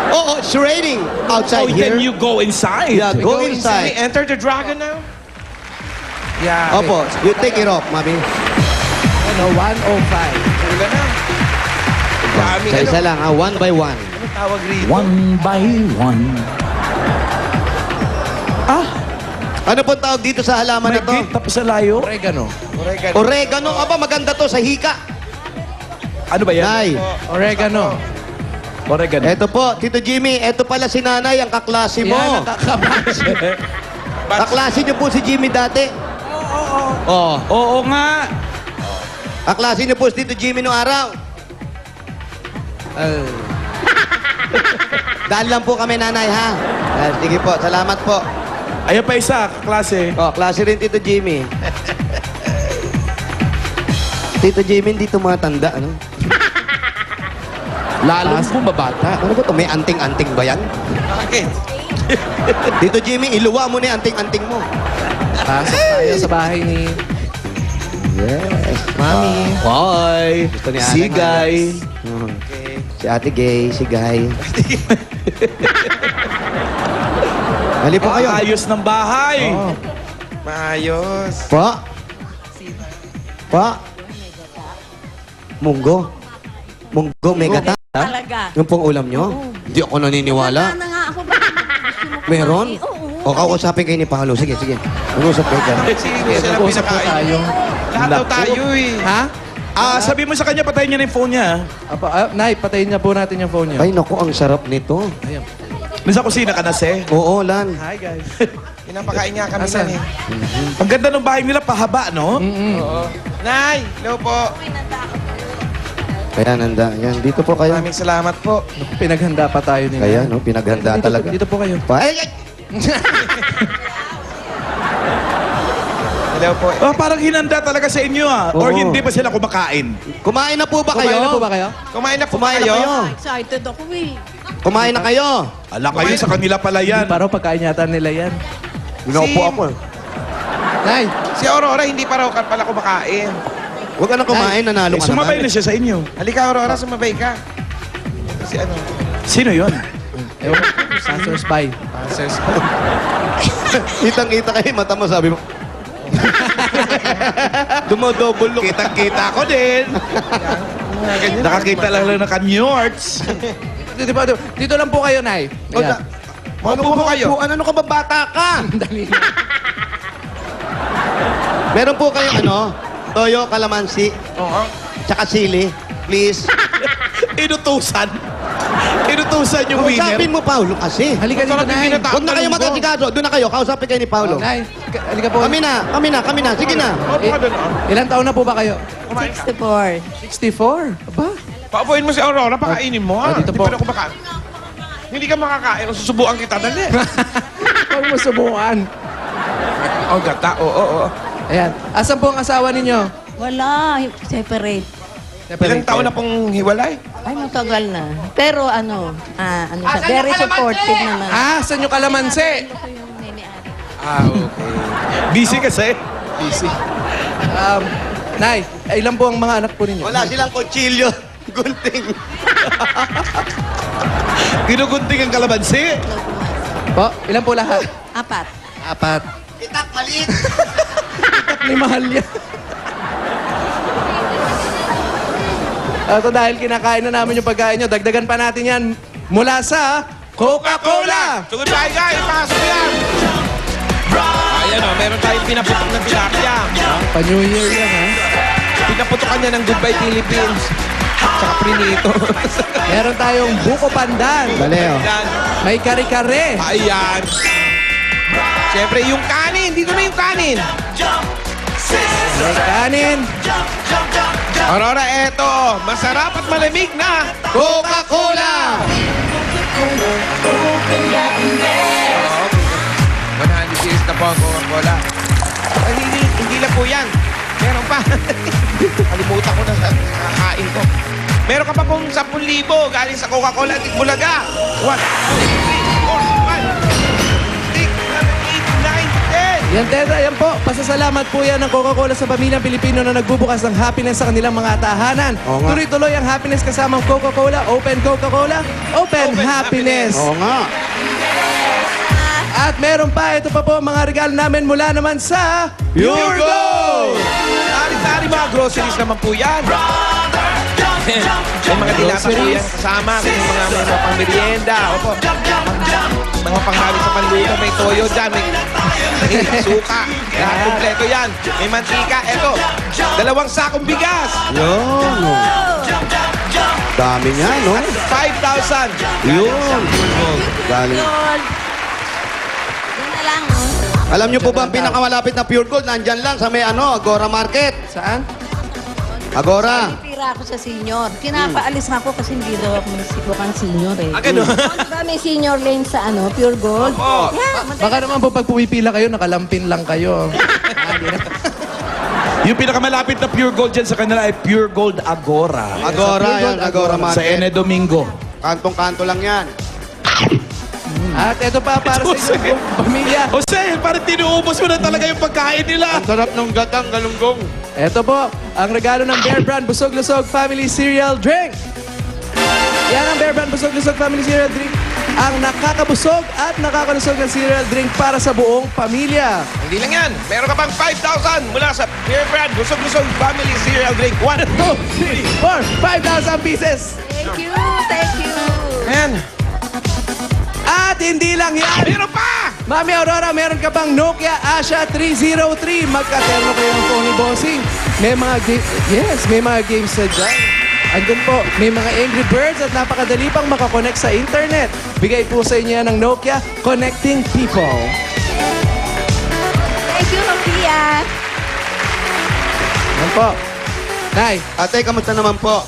Oo, it's raining outside Oh, here. then you go inside. Yeah, We go We inside. enter the dragon now? Yeah. Opo, you take it off, mami. 105. Umulan na. Daming Isa-isa lang, one by one. Ano tawag rito? One by one. Ano pong tawag dito sa halaman May na to? gate tapos sa layo. Oregano. Oregano. Aba, maganda to sa hika. Ano ba yan? Nay, Oregano. Oregano. eto po, Tito Jimmy, eto pala si Nanay, ang kaklase mo. Yan, nakakabase. Kaklase niyo po si Jimmy dati. Oo. Oo nga. Kaklase niyo po si Tito Jimmy noong araw. Dahil lang po kami, Nanay, ha? Sige po, salamat po. Ayan pa isa, klase. Oh, klase rin Tito Jimmy. Tito Jimmy, hindi tumatanda, ano? Lalong bumabata. Ano ba to? May anting-anting ba yan? Bakit? Tito Jimmy, iluwa mo na yung anting-anting mo. Pasok tayo sa bahay ni Yes. Mami. Hoy! Gusto ni Alan, Si Guy. Si Ate Gay, si Guy. Hali po kayo. Ayos ng bahay. Maayos. Pa? Pa? Munggo? Munggo, may gata? Talaga. Yung pong ulam nyo? Hindi ako naniniwala. Wala na nga ako. Baka gusto mo Meron? kumain. Oo. O, kausapin kayo ni Paolo. Sige, sige. Mag-usap kayo dyan. Sino sila Nag-usap po pinakain? tayo. Lahat daw tayo eh. Ha? Sabi mo sa kanya, patayin niya na yung phone niya. Nay, patayin niya po natin yung phone niya. Ay, naku, ang sarap nito. Ayan. Nasa kusina ka na, Se. Oo, Lan. Hi, guys. Pinapakain nga kami Asan? na eh. Ang ganda ng bahay nila, pahaba, no? Oo. Nay, hello po. Kaya nanda. Yan, dito po kayo. Maraming salamat po. Pinaghanda pa tayo nila. Kaya, no? Pinaghanda Dito, talaga. Dito po kayo. Ay! Hello po. Oh, parang hinanda talaga sa inyo, ah. Or Oo. hindi pa sila kumakain? Kumain na po ba kayo? Kumain na po ba kayo? Kumain na po Kumain na kayo? kayo? Excited ako eh. Kumain na kayo? Ala kayo, sa kanila pala yan. Hindi pa raw pagkain yata nila yan. Ginaupo ako. Nay, Si Aurora, hindi pa raw pala kumakain. Huwag ka na kumain, nanalo Eh, ka sumabay naman. na siya sa inyo. Halika, Aurora, sumabay ka. Si ano? Sino yon? ewan ko, Sensor Spy. Kitang-kita kayo, mata mo, sabi mo. Dumodouble look. Kitang-kita ko din. Nakakita lang ng kanyorts. Dito lang po kayo, Nay. O, Ayan. Maupo po kayo. Ano ka ba, bata ka? Dali na. Meron po kayong ano, toyo, kalamansi, Oo. tsaka sili. Please. Inutusan. Inutusan yung winner. Kausapin mo, Paulo, kasi. Halika dito, Nay. Huwag na kayo mag-asikaso. Doon na kayo. Kausapin kayo ni Paulo. Nay, halika po. Kami na. Sige na. Maupo ka doon. oh. Ilang taon na po ba kayo? Kumain ka. 64. Aba. Paupuin mo si Aurora, pakainin mo. Ah, dito Hindi po. pa na kumakain. Hindi ka makakain. Susubukan kita, dali. Huwag mo subukan. Oh, gata. Oo. Ayan. Asan po ang asawa ninyo? Wala, separate. Ilang taon na pong hiwalay? Ay, matagal na. Pero ano siya, very supportive naman. Ah, saan yung kalamansi? Ah, okay. Busy kasi. Busy. Nay, ilan po ang mga anak po ninyo? Wala silang kutsilyo. Gunting. Ginugunting ang kalamansi. Po, ilan po lahat? 4. 4. Itak, maliit. Ni mahal yan. Ito dahil kinakain na namin yung pagkain nyo, dagdagan pa natin yan mula sa Coca-Cola! Tugod tayo, guys. Pasok yan. Ayan o, meron tayong pinaputok ng tilapia. Pa-New Year yan, ha? Pinaputokan niya ng Goodbye Philippines. Tsaka prinito. Meron tayong buko pandan. Dali, oh. Yan. May kare-kare. Ayan. Siyempre, yung kanin. Dito na yung kanin. May kanin. Aurora, eto. Masarap at malamig na Coca-Cola! 100 years na po ang Coca-Cola. Ay, hindi lang po yan. Meron pa. Kalimutan ko na sa kakain ko. Meron ka pa pong 10,000 galing sa Coca-Cola at Bulaga. 1, 2, 3, 4, 5, 6, 7, 8, 9, 10. Yan, Teta, yan po. Pasasalamat po yan ng Coca-Cola sa pamilyang Pilipino na nagbubukas ng happiness sa kanilang mga tahanan. Oo nga. Tuloy-tuloy ang happiness kasamang Coca-Cola. Open Coca-Cola, open happiness. Oo nga. At meron pa, ito pa po, mga regalo namin mula naman sa Pure Gold! Sari-sari mga groceries naman po yan. May mga dilata po yan kasama. May mga pang-merienda. Opo. Mga panghalit sa panluto. May toyo dyan. May suka. Lahat kompleto yan. May mantika. Eto, 2 sakong bigas. Yun. oh. Dami niya, no? 5,000. Yun. Galing. Yan na lang, oh. Alam niyo po ba ang pinakamalapit na Pure Gold? Nandyan lang sa may Agora Market. Saan? Agora. Tira ako sa senior. Pinapaalis na ako kasi hindi daw ako mukhang senior eh. Ganun. Diba may senior lane sa Pure Gold? Opo. Yeah, Baka naman po pag pumipila kayo, nakalampin lang kayo. Yung pinakamalapit na Pure Gold dyan sa kanila ay Pure Gold Agora. Agora yan, Agora Sa Market. Ene Domingo. Kantong-kanto lang yan. At ito pa para sa inyong pamilya. Jose, parang tinuubos mo na talaga yung pagkain nila. Ang sarap ng gatang galunggong. Ito po, ang regalo ng Bear Brand Busog-Lusog Family Cereal Drink. Yan ang Bear Brand Busog-Lusog Family Cereal Drink. Ang nakakabusog at nakakalusog na cereal drink para sa buong pamilya. Hindi lang yan. Meron ka pang 5,000 mula sa Beer Brand Busog-Busog Family Cereal Drink. 1, 2, 3, 4, 5,000 pieces. thank you, thank you. Ayan. At hindi lang yan. Meron pa! Mami Aurora, meron ka bang Nokia Asha 303? Magkaterno kayo ng phone ni Bossing. May mga may mga games na dyan. Andun po, may mga Angry Birds at napakadali pang makakonect sa internet. Bigay po sa inyo yan ng Nokia, Connecting People. you, Sophia. Yan po. Nay, Ate, kamusta naman po?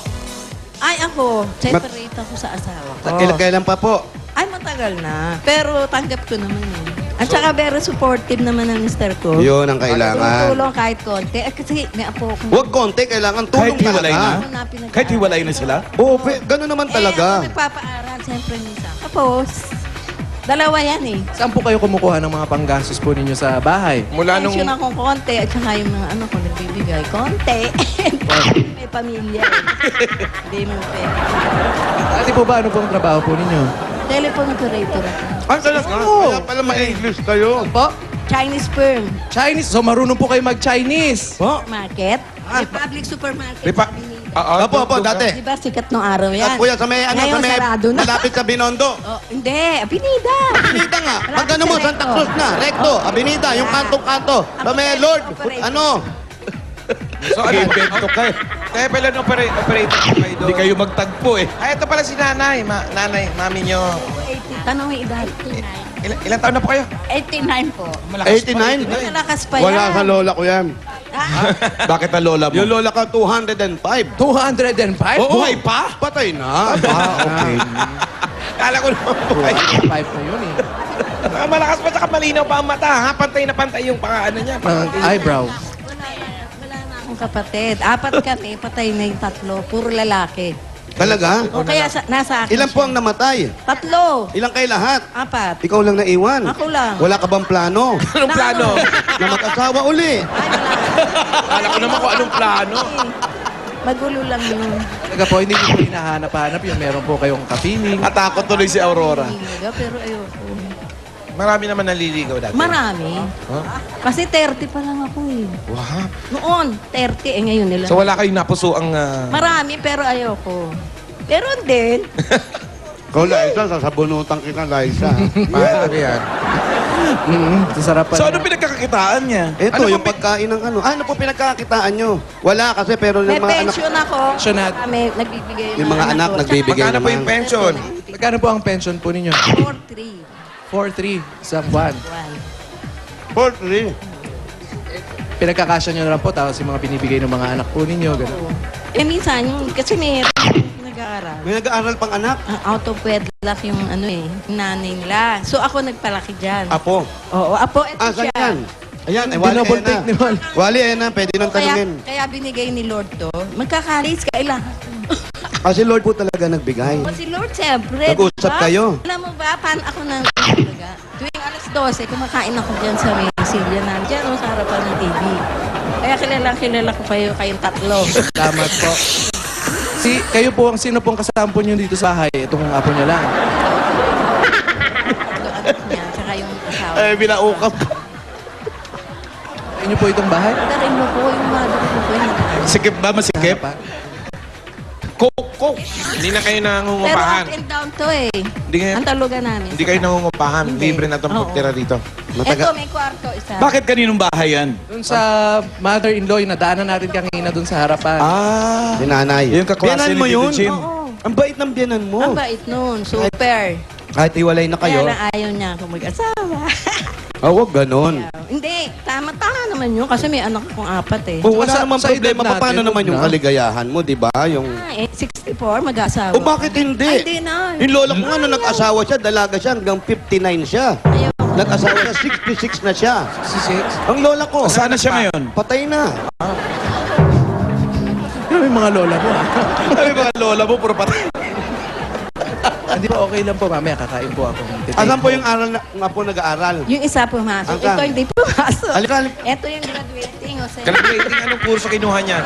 Ay, ako, separate ako sa asawa ko. Kailan pa po? Ay, matagal na. Pero tanggap ko naman yun. At saka very supportive naman ng mister ko. Yun ang kailangan. Tulong kahit konti. Kasi may apo ko. Huwag konti, kailangan tulong Kahit hiwalay talaga. na? Kahit hiwalay na sila? Oo, ganun naman Ako talaga. nagpapaaral, siyempre minsan. Tapos, dalawa yan eh. saan po kayo kumukuha ng mga panggastos po ninyo sa bahay? Mula nung... Pension akong konti at saka yung mga ano ko nagbibigay. Konti. May pamilya eh. Hindi mo pwede. Ate po ba, ano pong trabaho po ninyo? Telephone operator ako. Ay, talaga? Kaya pala ma-English kayo. Po? Chinese firm. Chinese. So marunong po kayo mag-Chinese. Po? Market. Republic Supermarket. Opo, dati. Di ba sikat nung araw yan? At kuya, sa may, Ngayon, sarado na. malapit sa Binondo. Oh, hindi, Abinida. Abinida nga. Pag Malapit ano mo, sa Santa Recto. Cruz na. Recto, Abinida, yung kantong-kanto. Sa may Lord, ano? So, invento kayo. Kaya pala operator kayo doon. Hindi kayo magtagpo eh. Ay, ito pala si nanay. Nanay, mami nyo. Tanong mo edad. Ilang taon na po kayo? 89 po. 89? Malakas pa yan. Wala sa lola ko yan. Bakit ang lola mo? Yung lola ko, 205. 205? Buhay pa? Patay na. Okay. Kala ko naman po kayo. 5 na yun eh. Malakas pa saka malinaw pa ang mata. Ha? Pantay na pantay yung ano niya. Ang eyebrow. Wala na akong kapatid. 4 kami, patay na yung 3. Puro lalaki. Talaga? O kaya nasa akin Ilan po ang siya. namatay? 3. Ilang kayo lahat? 4. Ikaw lang naiwan. Ako lang. Wala ka bang plano? Anong plano? Na mag-asawa uli. Kala ko naman kung anong plano. Magulo lang yun. Talaga po, hindi niyo po hinahanap-hanap yung meron po kayong kapiling. Natakot tuloy si Aurora. Pero ayoko. Marami naman naliligaw dati. Marami. Kasi 30 pa lang ako eh. Wow. Noon, 30. Ngayon nila. So wala kayong napuso ang... Marami, pero ayoko. Pero din. Ikaw, Liza, sasabunutan kita, Liza. Mahal yan. Sasarapan. So ano pinagkakakitaan niya? Ito, yung pagkain ng ano. Ano po pinagkakitaan nyo? Wala kasi, pero May yung mga anak... pension ako. Pensionat. May nagbibigay Yung mga anak, ko. nagbibigay Magkano po naman. yung pension? Magkano po ang pension po ninyo? 4-3. 4-3 isang buwan. 4-3. Pinagkakasya nyo na lang po, tapos yung mga binibigay ng mga anak po ninyo. Ganun. Eh minsan, yung, kasi may nag-aaral. May nag-aaral pang anak? Out of wedlock yung ano eh, yung nanay nila. So ako nagpalaki dyan. Apo. Oo, apo, eto Saan siya. yan? Ayan, Wally, Dinouble ayan take ni na. Wally. Wally, ayan na, pwede nang Kaya, tanungin. kaya binigay ni Lord to. Magkakalis, kailangan. Kasi Lord po talaga nagbigay. O si Lord, siyempre. Nag-usap diba? kayo? Alam mo ba, paano ako nang talaga? Tuwing alas 12, kumakain ako dyan sa may silya na. Dyan, sa harapan ng TV. Kaya kilala ko kayong 3. Salamat po. Kayo po, sino pong kasama po nyo dito sa bahay? Itong apo nyo lang. Anak niya, tsaka yung asawa. Ay, binaukap. Inyo po itong bahay? Darin mo po, yung mother mo po. Sikip ba? Masikip? Coke. Hindi na kayo Pero nangungupahan. up and down to eh. Hindi kayo, Ang talugan namin. hindi kayo nangungupahan. Hindi. Libre na itong Oo. pagtira dito. Ito, may kwarto isa. Bakit kaninong bahay yan? Doon sa mother-in-law, yung nadaanan natin kanina doon sa harapan. Ah, Si nanay. yung kaklase Biyanan ni mo Tito yun? Jim. Oo. Ang bait ng biyanan mo. Ang bait nun. Super. Kahit iwalay na Kaya kayo. lang ayaw niya ako mag-asawa. Oh, wag ganon. Hindi, tama naman yun kasi may anak akong 4 eh. Oh, wala Sa- namang sa edad problema. natin, Paano naman wag yung na. kaligayahan mo, di ba? Yung... 64, mag-asawa. O bakit hindi? Ay, hindi na. Yung lola ko nga, nung nag-asawa siya, dalaga siya, hanggang 59 siya. Ayaw. Nag-asawa siya, 66 na siya. 66? Ang lola ko, Sana siya ngayon? patay na. Ano yung mga lola mo ah? Sabi mga lola mo, puro patay. Hindi po, okay lang po. Mamaya kakain po ako. Asan po yung aral na, nga po nag-aaral? Yung isa pumasok. Hanggang? Ito hindi pumasok. Halika. Ito yung graduating. O, sa'yo. Graduating, anong kurso kinuha niyan?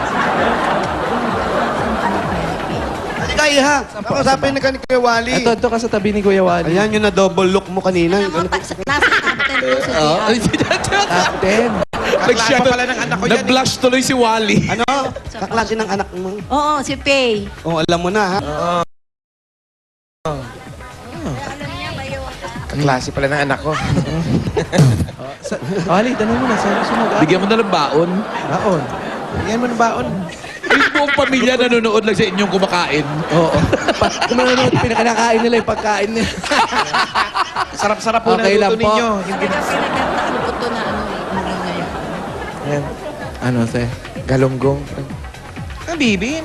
Halika, iha. Kakusapin na ka ni Kuya Wally. Ito ka sa tabi ni Kuya Wally. Ayan yung na-double look mo kanina. Alam mo, nasa top 10 po sa Oh, GR. top 10. Kaklase pa pala ng anak ko yan. Nag-blush tuloy si Wally. Ano? Kaklase ng anak mo. Oo, si Pay. Oh, alam mo na, ha? Kaklase pala ng anak ko. Wally, tanong mo na. Saan gusto mo? Bigyan mo na ng baon. Baon. Bigyan mo ng baon. Yung buong pamilya nanonood lang sa inyong kumakain. Oo. Kung manonood, pinakanakain nila yung pagkain nila. Sarap-sarap po Okay na lang luto po. ninyo. Talaga pinaganda ang buto na ano eh. Hanggang ngayon. Ayan. Ano, te? Galunggong. Bibi,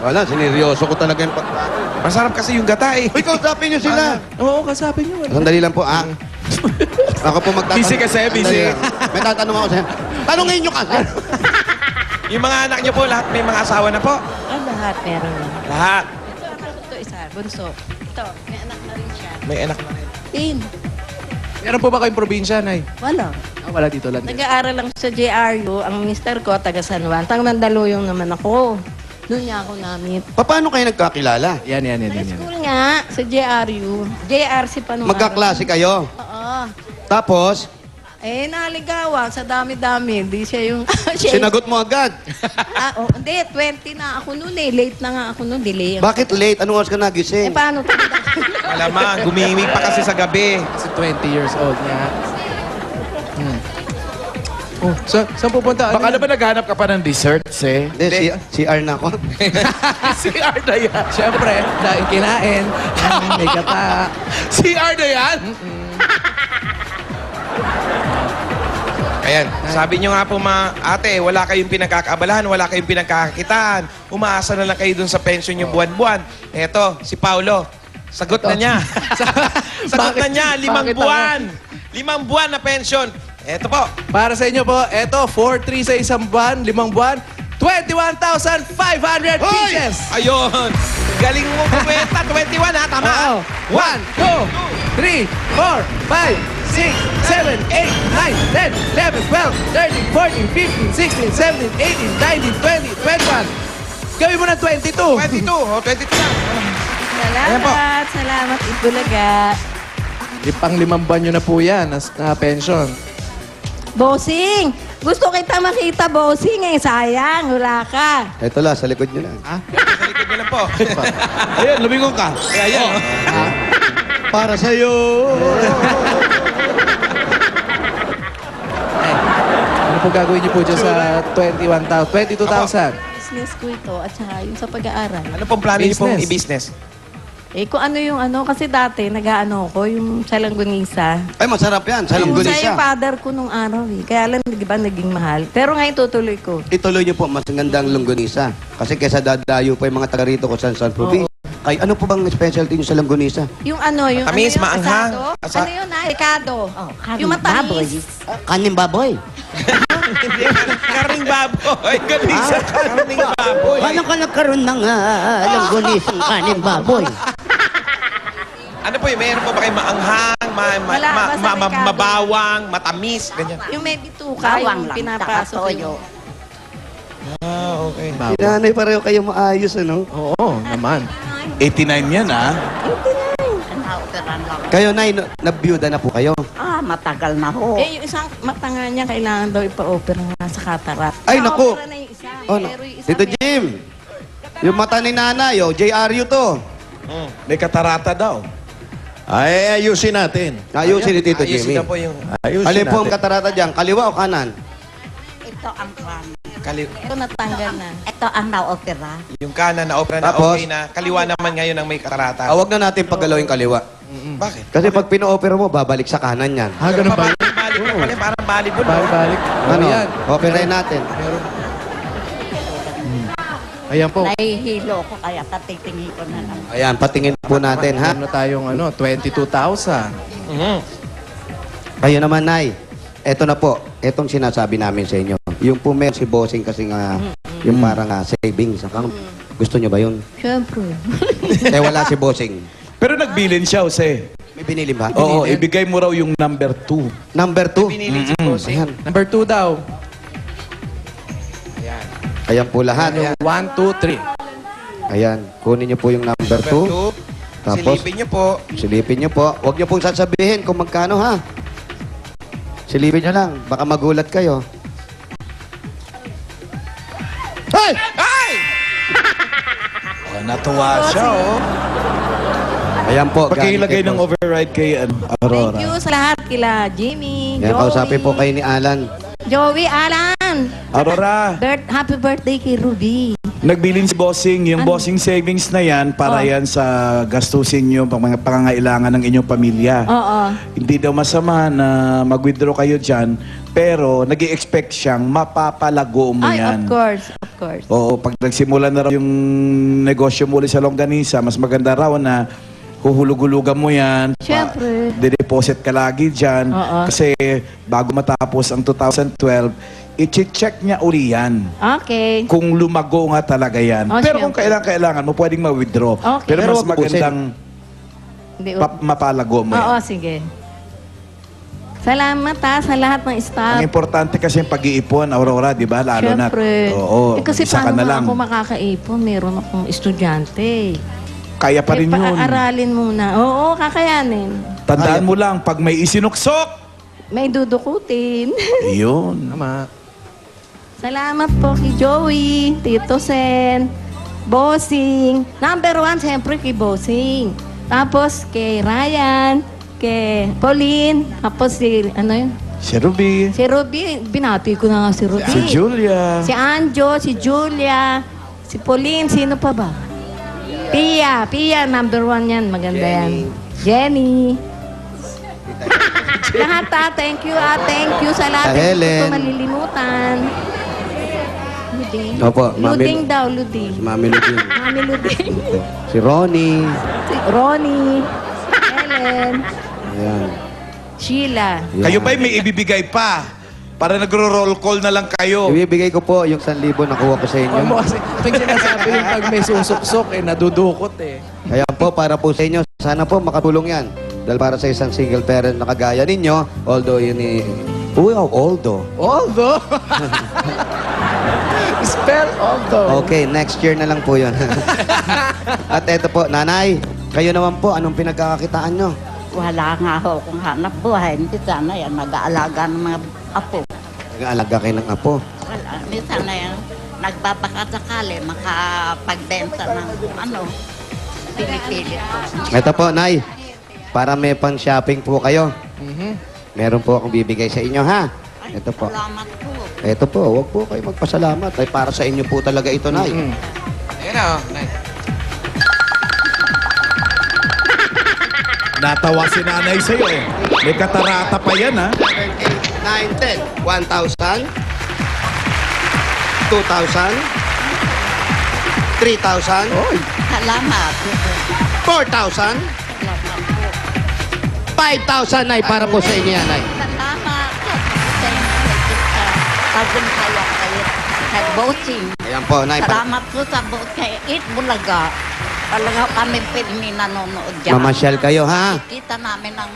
Wala, sineryoso ko talaga yung pagkain. Masarap kasi yung gata eh. Uy, kausapin niyo sila. Oo, kasapin nyo. Sandali lang po, Ako po magtatanong. Busy kasi, busy. Sandali lang. May tatanong ako sa'yo. Tanungin niyo kasi. Yung mga anak niyo po, lahat may mga asawa na po. Lahat meron na. Lahat. Ito isa, bunso. Ito, may anak na rin siya. May anak na rin. Tin, Meron po ba kayong probinsya, Nay? wala. Wala dito lang. Nag-aaral lang sa JRU. Ang mister ko, taga San Juan. Tang Mandaluyong naman ako. Doon niya ako namit. Paano kayo nagkakilala? Yan. School nga, sa JRU. JRC pa nung Magkaklase kayo. Oo. Tapos, Naligawan sa dami-dami. Hindi siya yung... siya sinagot mo agad. Hindi, 20 na ako noon eh. Late na nga ako noon. Delay. Bakit late? Anong oras ka nagising? Paano? Alamang, gumimik pa kasi sa gabi. Kasi 20 years old niya. Oh, saan pupunta? Baka naman naghanap ka pa ng desserts eh. Hindi, CR na ako. CR na yan. Siyempre, dahil kinain. May kata. CR na yan? Ayan, sabi nyo nga po ate, wala kayong pinagkakaabalahan, wala kayong pinagkakakitaan. Umaasa na lang kayo dun sa pension nyo buwan-buwan. Eto, si Paulo, sagot na niya. Sagot na niya, 5 buwan. 5 buwan na pension. Eto po. Para sa inyo po, eto, 4-3 sa isang buwan, 5 buwan, 21,500 pieces! Ayun. Galing mo kumenta. 21 ha, tama? Oo. 1, 2, 3, 4, 5, 6, 7, 8, 9, 10, 11, 12, 13, 14, 15, 16, 17, 18, 19, 20, 21. Gawin mo na 22. 22. O, 22 lang. Ayan po. Salamat, Itbulaga. Pang 5 buwan nyo na po yan na pension. Bossing! Gusto kita makita, bossing eh. Sayang, wala ka. Ito lang, sa likod nyo lang. Sa likod nyo lang po. Ayun, lumingon ka. Ayan. Para sa'yo. Ano po gagawin niyo po dyan sa 22,000? Business ko ito at saka yung sa pag-aaral. Ano pong plano niyo pong Business. i-business? Kung ano yung kasi dati nag-ano ko, yung sa Langgunisa. Ay, masarap yan. Sa Yung Langgunisa. father ko nung araw eh. Kaya lang, di ba, naging mahal. Pero ngayon tutuloy ko. Ituloy niyo po, mas gandang Longganisa. Kasi kesa dadayo pa yung mga taga rito kung saan province. Kay, ano po bang specialty niyo sa Longganisa? Yung ano, yung Matamis, ano yung maanghang. asado? Ano yun, Ricardo? Yung matamis. Kanin baboy. Karning baboy. Galing sa karning baboy. Paano ka nagkaroon ng Longganisang kanin baboy? Ano po yun? Mayroon po ba kayo maanghang, Wala, basta Ricardo. mabawang, matamis, ganyan? Yung may bituka, yung pinapasok yun. Ah, okay. Sinanay pareho kayo maayos, ano? Oo, naman. 89 yan, ah. Kayo, Nay, nabiyuda na po kayo. Matagal na ho. Yung isang mata nga niya, kailangan daw ipa-opera nga sa katarak. Ay, naku. Na-opera na yung isa. Oh, Pero yung isa Tito Jim, yung mata ni nanay, JRU to. May katarata daw. Ay, ayusin natin. Ayusin ni Tito Ayusin Jimmy. na po yung Ayusin Alin po ang natin. katarata dyan? Kaliwa o kanan? Ito ang kan. kaliwa. Ito natanggal na. Ito ang na-opera. Yung kanan na opera na Tapos? okay na. Kaliwa naman ngayon ang may katarata. Huwag na natin paggalawin kaliwa. Bakit? Kasi pag pino-opera mo, babalik sa kanan yan. Ganun ba? Balik na pala, parang volleyball. Balik. Ano? Yan. Operahin natin. Ayan po. Nahihilo ko kaya patitingin ko na lang. Ayan, patingin po natin, ha? Meron na tayong 22,000. Kayo naman, Nay. Eto na po. Etong sinasabi namin sa inyo. Yung po meron si Bossing kasi nga, yung parang savings account. Gusto nyo ba yun? Siyempre. Wala si Bossing. Pero nagbilin siya, Jose. May binili ba? Oo, ibigay mo raw yung number 2. Number 2. Pinili si Bossing. Ayan. Number 2 daw. Ayan po lahat. Yung 1, 2, 3. Ayan. Kunin nyo po yung number 2. Tapos, Silipin niyo po. silipin nyo po. Huwag nyo pong sasabihin kung magkano, ha? Silipin nyo lang. Baka magulat kayo. Hey! Ay! Oh, natuwa siya, oh. Ayan po. Pagkilagay galing ng kay Boss. override kay Thank Aurora. you sa lahat. Kila Jimmy, Yan, kausapin po kayo ni Alan. Joey, Alan. Aurora, Happy birthday kay Ruby. Nagbilin si Bossing, yung Bossing savings na yan, para yan sa gastusin nyo, mga pangangailangan ng inyong pamilya. Oo. Hindi daw masama na mag-withdraw kayo dyan, pero nag-i-expect siyang mapapalago mo Ay, yan. of course, of course. Oo, pag nagsimula na raw yung negosyo muli sa longganisa, mas maganda raw na huhulug-hulugan mo yan. Siyempre. Dideposit ka lagi dyan. Oo. Kasi bago matapos ang 2012, i-check niya uli yan. Okay. Kung lumago nga talaga yan. Oh, Pero kung syempre. kailangan mo, pwedeng ma-withdraw. Okay. Pero Pero mas wag ubusin. magandang Hindi, mapalago mo Oo, yan. sige. Salamat sa lahat ng staff. Ang importante kasi yung pag-iipon, Aurora, di ba? Lalo na. Siyempre. Oo, kasi isa ka paano na nga lang. ako makakaipon? Meron akong estudyante. Kaya pa rin yun. Paaralin muna. Oo, kakayanin. Tandaan mo lang, pag may isinuksok, May dudukutin. yun. Salamat po kay Joey, Tito Sen, Bossing. Number 1, siyempre kay Bossing. Tapos kay Ryan, kay Pauline, tapos si, ano yun? Si Ruby, Si Ruby, binati ko na nga si Ruby. si Julia. Si Anjo, si Julia, si Pauline, sino pa ba? Pia, number 1 yan, maganda yan. Jenny. Lahat thank you sa lahat. Sa Helen. Hindi ko malilimutan. Luding. Opo, Mami- Luding daw, Luding. Mami Luding. Mami Luding. Si Ronnie. Si Ronnie. Helen. Ayan. Sheila. Ayan. Kayo ba'y may ibibigay pa? Para nagro-roll call na lang kayo. Ibibigay ko po yung 1,000 nakuha ko sa inyo. Mo kasi pag sinasabi yung pag may susuksok, nadudukot eh. Kaya po, para po sa inyo, sana po makatulong yan. Dahil para sa isang single parent na kagaya ninyo, although yun although. Although. Spell although. Okay, next year na lang po yun. At eto po, nanay, kayo naman po, anong pinagkakakitaan nyo? Wala nga ho kung hanap buhay. Hindi sana yan nag-aalaga ng mga apo. Nag-aalaga kayo ng apo. Wala. Hindi sana yan nagbabakasakali makapagbenta ng pinipilit ko. Eto po, nay, para may pang-shopping po kayo. Meron po akong bibigay sa inyo, ha? Ito po. Salamat po. Ito po, huwag po kayo magpasalamat. Ay, para sa inyo po talaga ito, nay. Ayan na, Natawa si nanay sa'yo eh. May katarata pa yan ha. 9, 10, 1,000, 2,000, 3,000, Salamat. 4,000, 5,000, nay, para po sa inyo yan, nay. Salamat. Thank you sa pagbuntaya kayo sa boating. Ayan po, nay. Salamat po sa boat kay Eat Bulaga. Talaga kami pinmi nanonood dyan. Mamasyal kayo, ha? Kita namin ang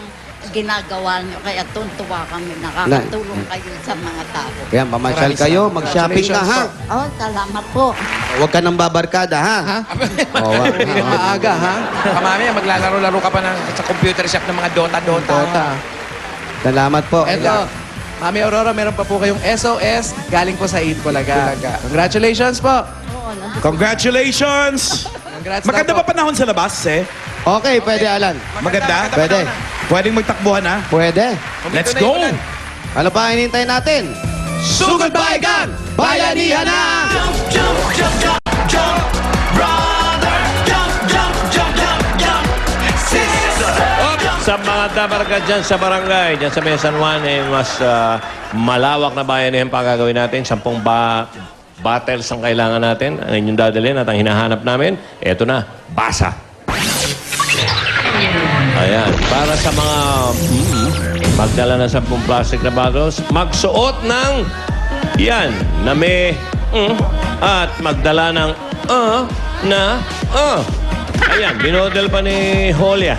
ginagawa nyo. Kaya tuntua kami. Nakakatulong kayo sa mga tao. Kaya mamasyal kayo, mag-shopping ka, ha? Oh, salamat po. Huwag ka nang babarkada, ha? Oo, wag. Maaga ha. Kamami, maglalaro-laro ka pa sa computer shop ng mga Dota. Salamat po. Eto, Mami Aurora, meron pa po kayong SOS galing po sa Eat Bulaga. Congratulations po. Congratulations! Congrats Maganda na ba panahon sa labas eh? Okay, pwede, Alan. Maganda? Pwede. Pwedeng magtakbuhan ha? Pwede. Let's go! Ano pa hinintay natin? Sugod Bayan! Bayanihan na! Sa mga dabarka dyan sa barangay, dyan sa May San Juan, mas malawak na bayanihan pa gagawin natin. 10 battles ang kailangan natin. Ang inyong dadalhin at ang hinahanap namin, eto na, basa. Ayan. Para sa mga magdala na 10 plastic na bottles, magsuot ng yan, na may at magdala ng Ayan, binodel pa ni Holia.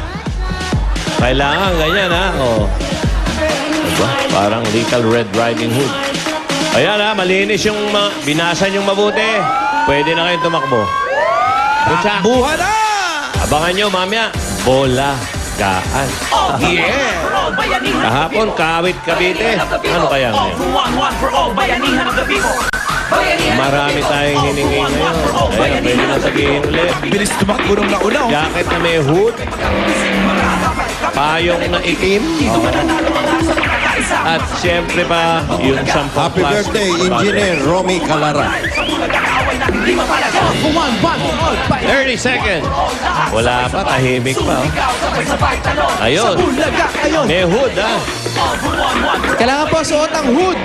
Kailangan ganyan, ha? Oh. Diba? Parang Lethal Red Riding Hood. Ayan, ha? Malinis yung binasan yung mabuti. Pwede na kayong tumakbo. Butsa. Buha na! Abangan nyo, mamaya. Bola. Gaan. Yeah! Kahapon, Kawit, Cavite. Ano kaya ngayon? Marami tayong hiningi ngayon. Ayan, pwede na sabihin ulit. Bilis tumakbo nung nauna oh. Jacket na may hood. Payong na itim. At siyempre pa, yung 10 Happy birthday, Engineer Romy Calara. For one, all, fight. 30 seconds. Wala pa, tahimik pa. Oh. Ayun. Bulaga, ayun. May hood, ha? Kailangan po suot ang hood.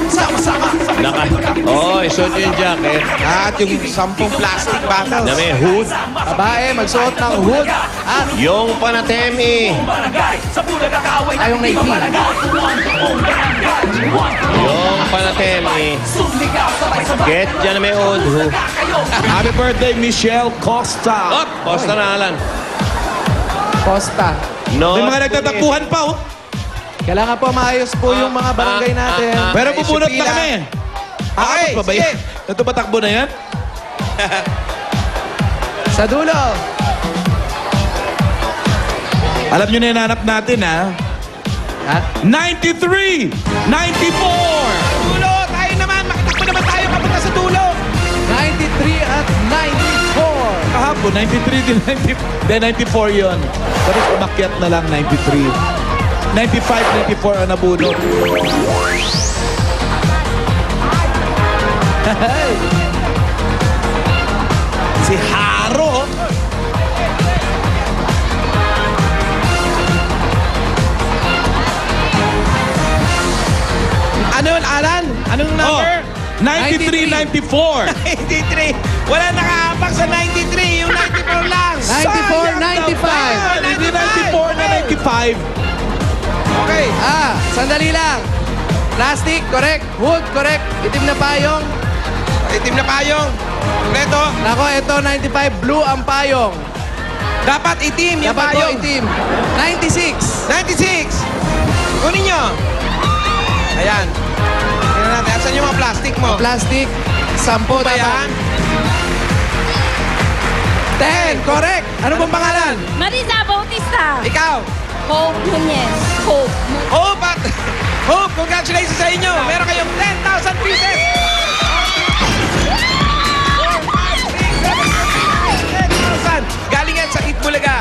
Sama-sama. Isuot yung jacket At yung 10 plastic bottles. na may hood. Babae, magsuot ng hood. At Yung panatemi. ayong naiti. Yung panatemi. Get dyan na may hood. Happy birthday, Michelle Costa. Up! Posta na, Alan. Costa. No. May mga nagtatakbuhan pa, oh. Kailangan po maayos po yung mga barangay natin. Pero bubunot na kami. Okay, Pa ba yan? Ito ba takbo na yan? Sa dulo. Alam nyo na yung hanap natin, ha? Ha? 93! 94! Dulo, tayo naman. Makitakbo naman tayo papunta sa dulo. 93 at 94. Kahapon, 93 din 94 yun. Tapos umakyat na lang 93. 95, 94 ang nabunot. Si Haro. Ano yun, Alan? Anong number? 93, 94. 93. Wala nakahapak sa 93. Yung 94 lang. 94, 95. Hindi 94 na 95. Okay. Sandali lang. Plastic, correct. Wood, correct. Itim na payong. Itim na payong. Kompleto. Nako, ito 95. Blue ang payong. Dapat itim yung Dapat po payong. itim. 96. 96. Kunin nyo. Ayan. Tingnan natin. Asan yung mga plastic mo? Plastic, 10 Ba dapat. yan? 10, correct. Ano pong pangalan? Marisa Bautista. Ikaw. Hope Nunez. Hope. Hope at Hope, congratulations sa inyo. Meron kayong 10,000 pieces. 10,000. Galing yan sa Itbulaga.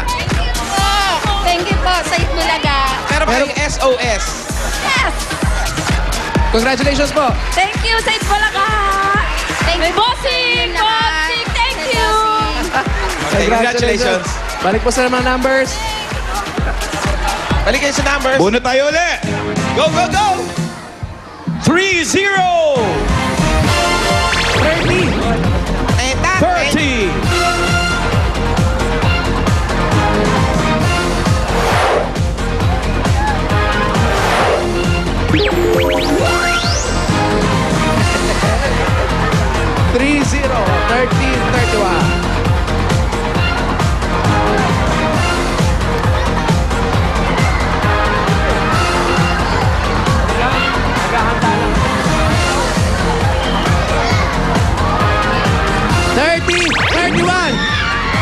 Thank you po sa Itbulaga. Meron pa kayong SOS. Yes! Congratulations po. Thank you sa Itbulaga. Thank you. Bossing! Bossing! Thank you! Okay, congratulations. Balik po sa mga numbers. Balik kayo sa numbers. Bunot tayo ulit. Go, go, go! 3-0. 30. 3-0, 13-31.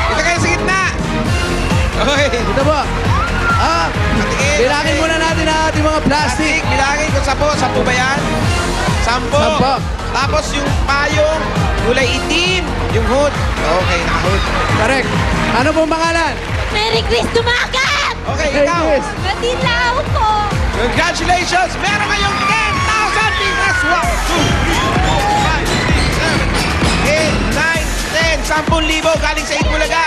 Ito kayo sa gitna. Okay. Ito po. Patingin. Bilangin muna natin ang ating mga plastic. Bilangin kung 10. 10 ba yan? 10. 10. Tapos yung payong, kulay itim. Yung hood. Okay, naka-hood. Correct. Ano pong pangalan? Merry Chris Dumagat! Okay, Hey, ikaw. Chris. Matilaw po! Congratulations! Meron kayong 10,000 pieces! 1, 2, 3, 4, 5, 6, 7, 8, 9, 10, 10,000 galing sa Itbulaga.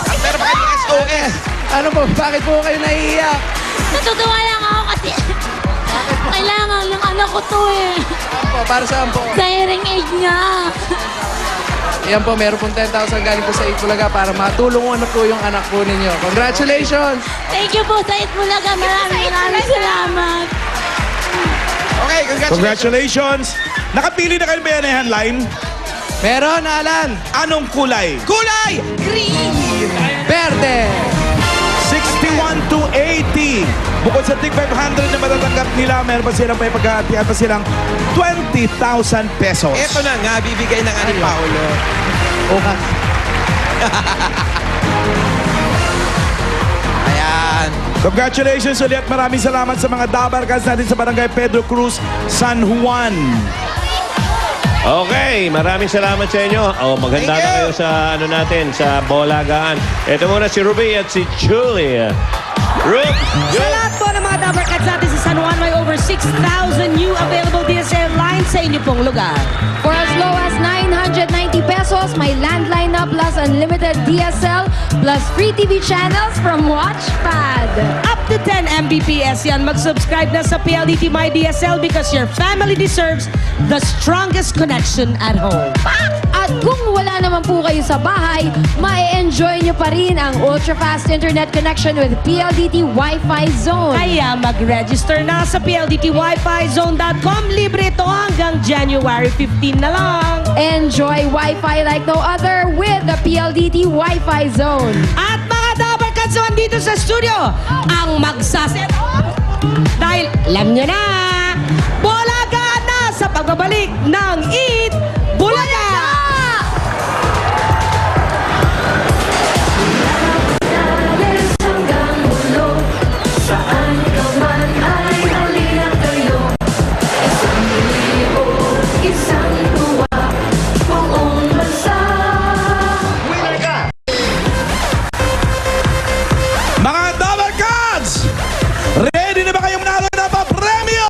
At meron pa kayong SOS. Ano po? Bakit po kayo naiiyak? Natutuwa lang ako kasi kailangan ng anak ko to eh. Ano po? Para saan po? Sa hearing aid niya. Yan po, meron pong 10,000 galing po sa Itbulaga para matulungan na po yung anak po ninyo. Congratulations! Thank you po sa Itbulaga. Maraming salamat. Okay, congratulations. Nakapili na kayo ba yan na line? Meron, Alan. Anong kulay? Kulay! Green. Verde. 61 to 80. Bukod sa tig 500 na matatanggap nila, meron pa silang may pagkahatian pa silang 20,000 pesos. Ito na nga, bibigay ng ani Paolo. Okas. Ayan. Congratulations ulit. Maraming salamat sa mga dabarkas natin sa Barangay Pedro Cruz, San Juan. Okay, maraming salamat sa inyo. Maganda Thank na you. kayo sa ano natin, sa bolagaan. Ito muna si Ruby at si Julia. Sa lahat po ng mga Dabarkats natin sa San Juan, may over 6,000 new available DSL line sa inyo pong lugar. For as low as 990 pesos, may landline na plus unlimited DSL plus free TV channels from Watchpad. Up to 10 Mbps yan. Mag-subscribe na sa PLDT My DSL because your family deserves the strongest connection at home. At kung wala naman po kayo sa bahay, ma-enjoy nyo pa rin ang ultra-fast internet connection with PLDT Wi-Fi Zone. Kaya mag-register na sa PLDTWiFiZone.com. Libre ito hanggang January 15 na lang. Enjoy Wi-Fi like no other with the PLDT Wi-Fi Zone. At mga Dabarkads naman dito sa studio, ang magsaset dahil alam nyo na, bulagaan na sa pagbabalik ng Eat Bulaga! Mga Dabarkads! Ready na ba kayong manalo na pa-premyo?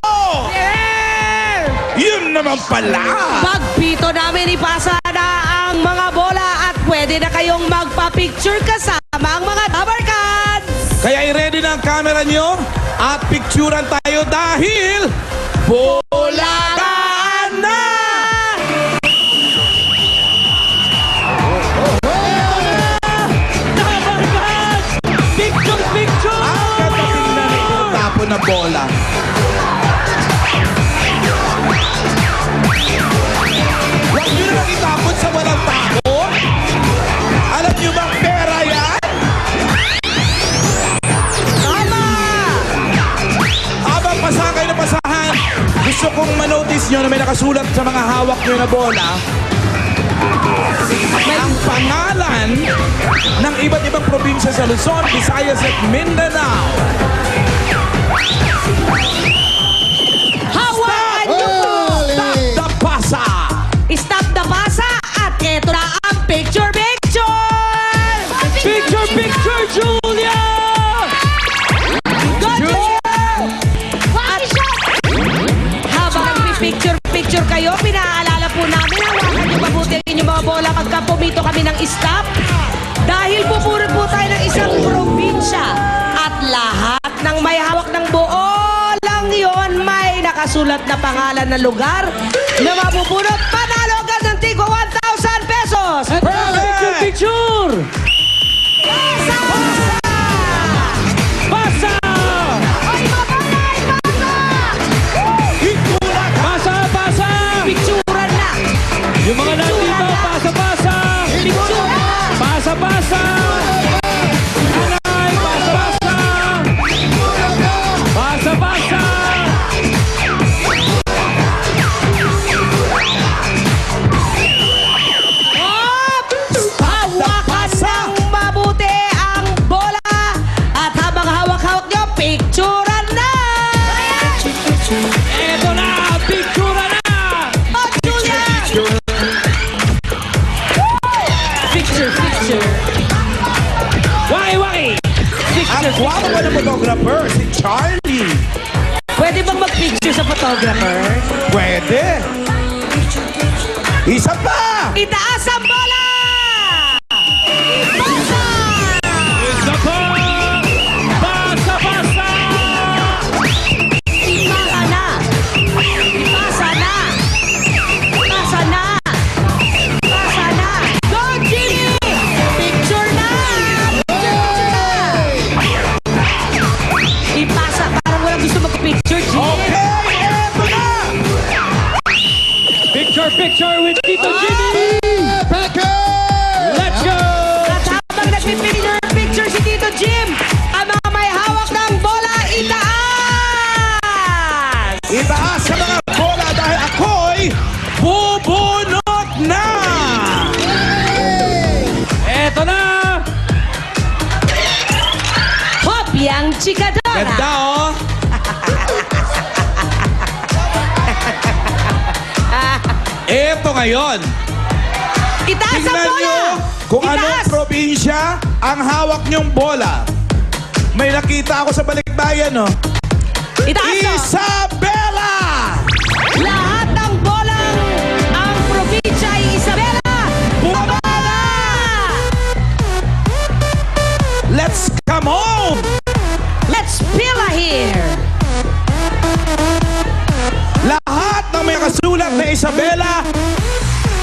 Yeah! Yun naman pala! Pagpito namin ipasa na ang mga bola at pwede na kayong magpa-picture kasama ang mga Dabarkads! Kaya i-ready na ang camera nyo at picturean tayo dahil bulagaan na! Dabarkads! Picture, picture! Ang ganda tingnan yung tapon na bola. Huwag nyo naman itapon sa walang tao. Alam nyo bang pera yan? Tama! Habang pasahan kayo na pasahan, gusto kong manotice nyo na may nakasulat sa mga hawak nyo na bola ang pangalan ng iba't ibang probinsya sa Luzon, Visayas at Mindanao. Hawakan nyo po! Stop the pasa! Stop the pasa at eto na ang picture, picture! Picture, picture, Julia! Good At habang nagpipicture-picture kayo, pinaalala po namin, hawakan nyo mabuti ang inyong mga bola pagka pumito kami ng stop. Dahil pupuri po tayo ng isang probinsya at lahat ng may hawak ng bolang yon may nakasulat na pangalan ng lugar na mapupulot panalo agad ng tigo 1,000 pesos. Picture, picture! Pasa! Pasa! Pasa, pasa! Picturean na! Yung mga nandito, pasa, pasa! Picture na! Pasa, pasa! Nanay, pasa, pasa! Pasa, pasa! Hawakan ng mabuti ang bola at habang hawak-hawak nyo, picturean na! Eto na! Picture na! Oh, Julian! Picture, picture. Waki, waki! Ang guwapo pa ng photographer, si Charlie. Pwede bang mag-picture sa photographer? Pwede. Isa pa! Itaas ang bola! Pasa! Isa pa! Pasa, pasa! Ipasa na! Ipasa na! Ipasa na! Ipasa na! Go, Jimmy! Picture na! Ipasa. Parang walang gusto mag-picture, Jimmy. Okay, eto na! Picture, picture with Tito Jimmy! Let's go! At habang nagpipicture si Tito Jim, ang mga may hawak ng bola, itaas! Itaas sa mga bola dahil ako'y bubunot na! Eto na! Hop, yang chikadora! Ganda oh! Eto ngayon. Itaas ang Tingnan bola! nyo kung anong Itaas! probinsya ang hawak nyong bola. May nakita ako sa balikbayan, no? Itaas! oh. Isabela! Lahat ng bola Isabela,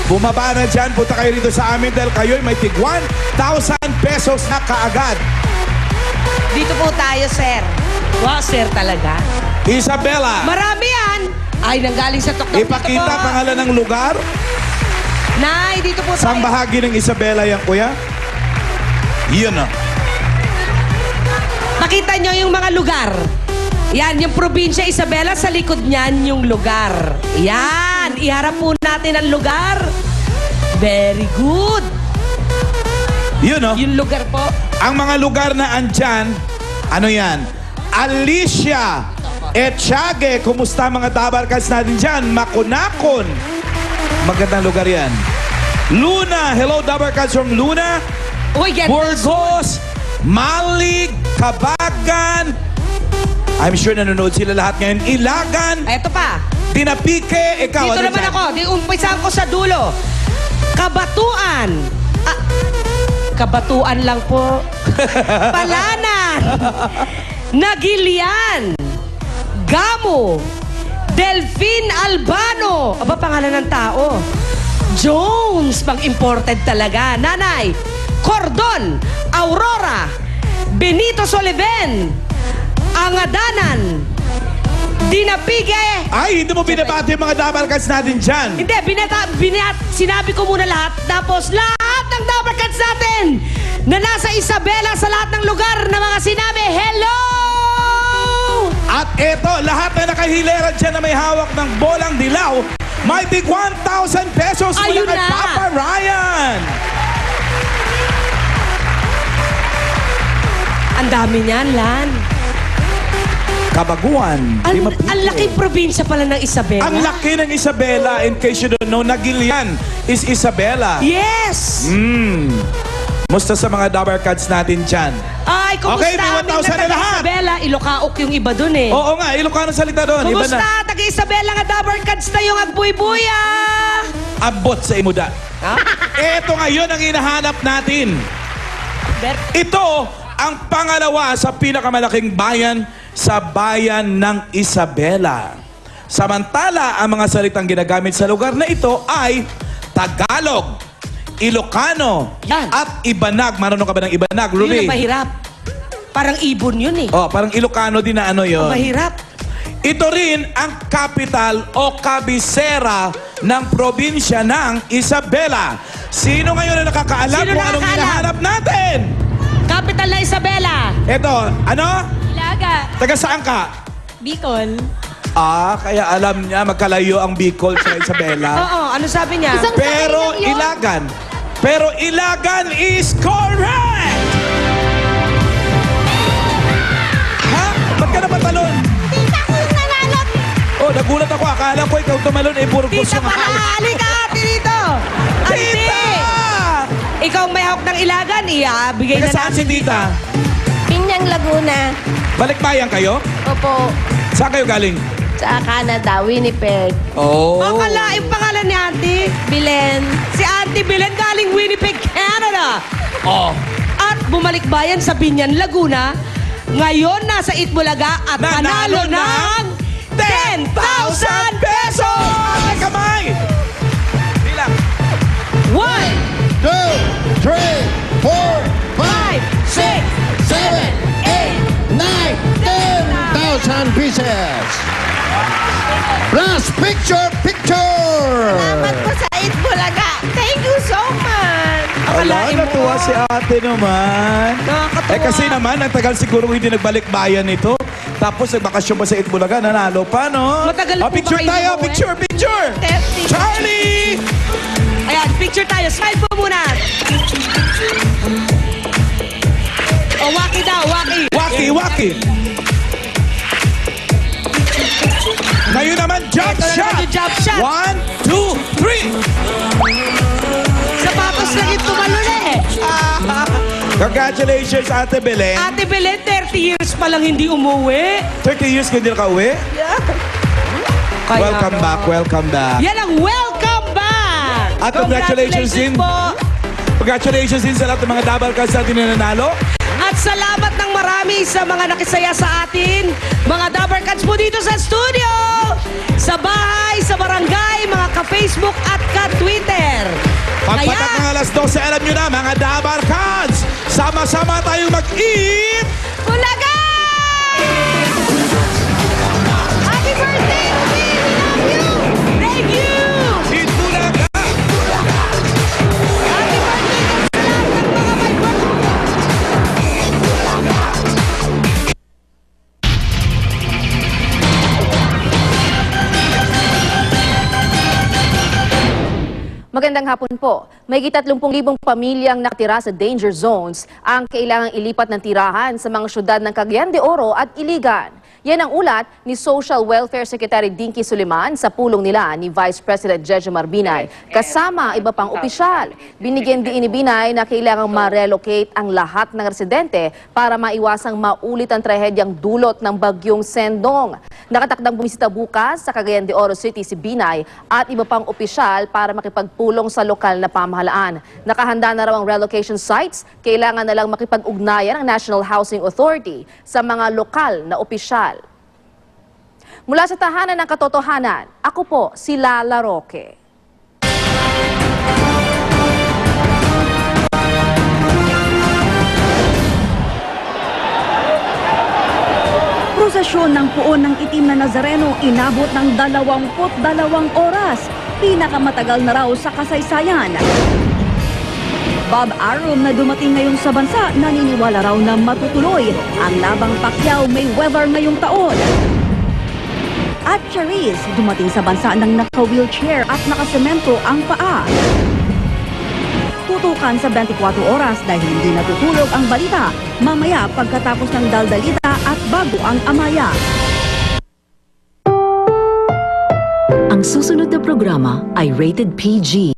bumaba na dyan. Punta kayo rito sa amin dahil kayo'y may tig 1,000 pesos na kaagad. Dito po tayo, sir. Wow, sir talaga. Isabela, Marami yan. Ay, nanggaling sa tuktok. ipakita Dito po. pangalan ng lugar. Nay, dito po Saan tayo. bahagi ng Isabela yan, kuya? Yun na. Makita nyo yung mga lugar. Yan, yung probinsya Isabela, sa likod niyan yung lugar. Yan, iharap po natin ang lugar. Very good. Yun, no? Yung lugar po. Ang mga lugar na andyan, ano yan? Alicia, Etiague, kumusta mga Dabarkads natin dyan? Makunakon. Magandang lugar yan. Luna, hello Dabarkads from Luna. Uy, get Burgos, Malig, Kabagan. I'm sure nanonood sila lahat ngayon. Ilagan, Eto pa. Dinapike, ikaw. Dito ano naman dyan? ako. Di umpisahan ko sa dulo. Kabatuan. Ah, Kabatuan lang po. Palanan. Nagilian. Gamo. Delphine Albano. Aba, pangalan ng tao. Jones, pang imported talaga. Nanay. Cordon. Aurora. Benito Soliven. Angadanan. Dinapige. Ay, hindi mo binabati yung mga Dabarkads natin dyan. Hindi, sinabi ko muna lahat. Tapos lahat ng Dabarkads natin na nasa Isabela sa lahat ng lugar na mga sinabi, hello! At eto, lahat na nakahilera dyan na may hawak ng bolang dilaw, may tig 1,000 pesos mula Ayun kay na. Papa Ryan. Ang dami niyan, Lan. Kabaguan. Ang laking probinsya pala ng Isabela. Ang laki ng Isabela. In case you don't know, Nagilian is Isabela. Yes! Musta sa mga Dabarkads natin dyan? Ay, kumusta Okay, may 1,000 aming na taga lahat. Isabela? Ilocaok yung iba dun eh. Oo nga, Ilocano salita doon. Iba Kumusta? na. Taga Isabela nga Dabarkads na yung agbuy-buya! Abot sa imuda. Eto ngayon ang hinahanap natin. Ito ang pangalawa sa pinakamalaking bayan sa bayan ng Isabela. Samantala, ang mga salitang ginagamit sa lugar na ito ay Tagalog, Ilocano, at Ibanag. Marunong ka ba ng Ibanag, Yun Ruby? ang mahirap. Parang ibon yun eh. Oh, parang Ilocano din na ano yun. Ang mahirap. Ito rin ang capital o kabisera ng probinsya ng Isabela. Sino ngayon ang nakakaalam Sino kung anong nakakaalam? hinahanap natin? Capital na Isabela. Ito, ano? Ilaga. Taga saan ka? Bicol. Ah, kaya alam niya magkalayo ang Bicol sa Isabela. Oo, ano sabi niya? Pero Ilagan. Pero Ilagan is correct! Ha? Ba't ka napatalon? Tita ko yung nananap. Oh, nagulat ako. Akala ko ikaw tumalon eh. Burgos Tita yung pala, halika ate dito. Tita! Ikaw may hawak ng ilagan, bigay Taga na saan si Tita? Pinyang Laguna. Balikbayan kayo? Opo. Saan kayo galing? Sa Canada, Winnipeg. Oh. Akala, yung pangalan ni Ate? Bilen. Si Auntie Belen galing Winnipeg, Canada. Oh. At bumalik bayan sa Binyan, Laguna. Ngayon nasa Itbulaga at Nanalo panalo ng 10,000 pesos! Ay, kamay! Bilang. 1, 2, 3, 4, 5, 6, 7, 8, 9, 10,000 pieces. Plus picture! Salamat po sa Itbulaga. Thank you so much. Ala, Akalain mo. natuwa si ate naman. Nakakatuwa. Eh kasi naman, ang tagal siguro hindi nagbalik bayan ito. Tapos nagbakasyon pa sa Itbulaga, nanalo pa, no? Matagal po ba Picture kayo tayo, umuwi? picture, picture! 30. Charlie! Ayan, picture tayo. Smile po muna. O, waki daw, waki. Waki, waki! Ngayon naman, jump Ito na shot! naman yung jump shot. 1, 2, 3! Sapatos lang yung tumalon eh. Congratulations, Ate Belen. Ate Belen, 30 years pa lang hindi umuwi. 30 years ka hindi nakauwi? Kaya Welcome back, welcome back. Yan ang welcome back! At congratulations din. po! Congratulations din sa lahat ng mga Dabarkads natin na nanalo. At At salamat ng marami sa mga nakisaya sa atin. Mga Dabber Cats po dito sa studio, sa bahay, sa barangay, mga ka-Facebook at ka-Twitter. Pagpatak ng alas 12, alam nyo na, mga Dabar Cats, sama-sama tayong mag-eat! Bulaga! Happy birthday, Queen! We love you! Thank you! Eat Bulaga! Happy birthday sa lahat ng mga may birthday! Magandang hapon po. May 30,000 pamilyang nakatira sa danger zones ang kailangang ilipat ng tirahan sa mga syudad ng Cagayan de Oro at Iligan. Yan ang ulat ni Social Welfare Secretary Dinky Suliman sa pulong nila ni Vice President Jejomar Binay kasama iba pang opisyal. Binigyan din ni Binay na kailangang ma-relocate ang lahat ng residente para maiwasang maulit ang trahedyang dulot ng bagyong Sendong. Nakatakdang bumisita bukas sa Cagayan de Oro City si Binay at iba pang opisyal para makipagpulong sa lokal na pamahalaan. Nakahanda na raw ang relocation sites, kailangan na lang makipag-ugnayan ang National Housing Authority sa mga lokal na opisyal. Mula sa tahanan ng katotohanan, ako po si Lala Roque. Prosesyon ng puon ng itim na Nazareno inabot ng 22 oras. Pinakamatagal na raw sa kasaysayan. Bob Arum na dumating ngayon sa bansa, naniniwala raw na matutuloy ang labang Pacquiao Mayweather ngayong taon. At Charisse, dumating sa bansa ng naka-wheelchair at nakasemento ang paa. Tutukan sa 24 oras dahil hindi natutulog ang balita mamaya pagkatapos ng daldalita at bago ang Amaya. Ang susunod na programa ay rated PG.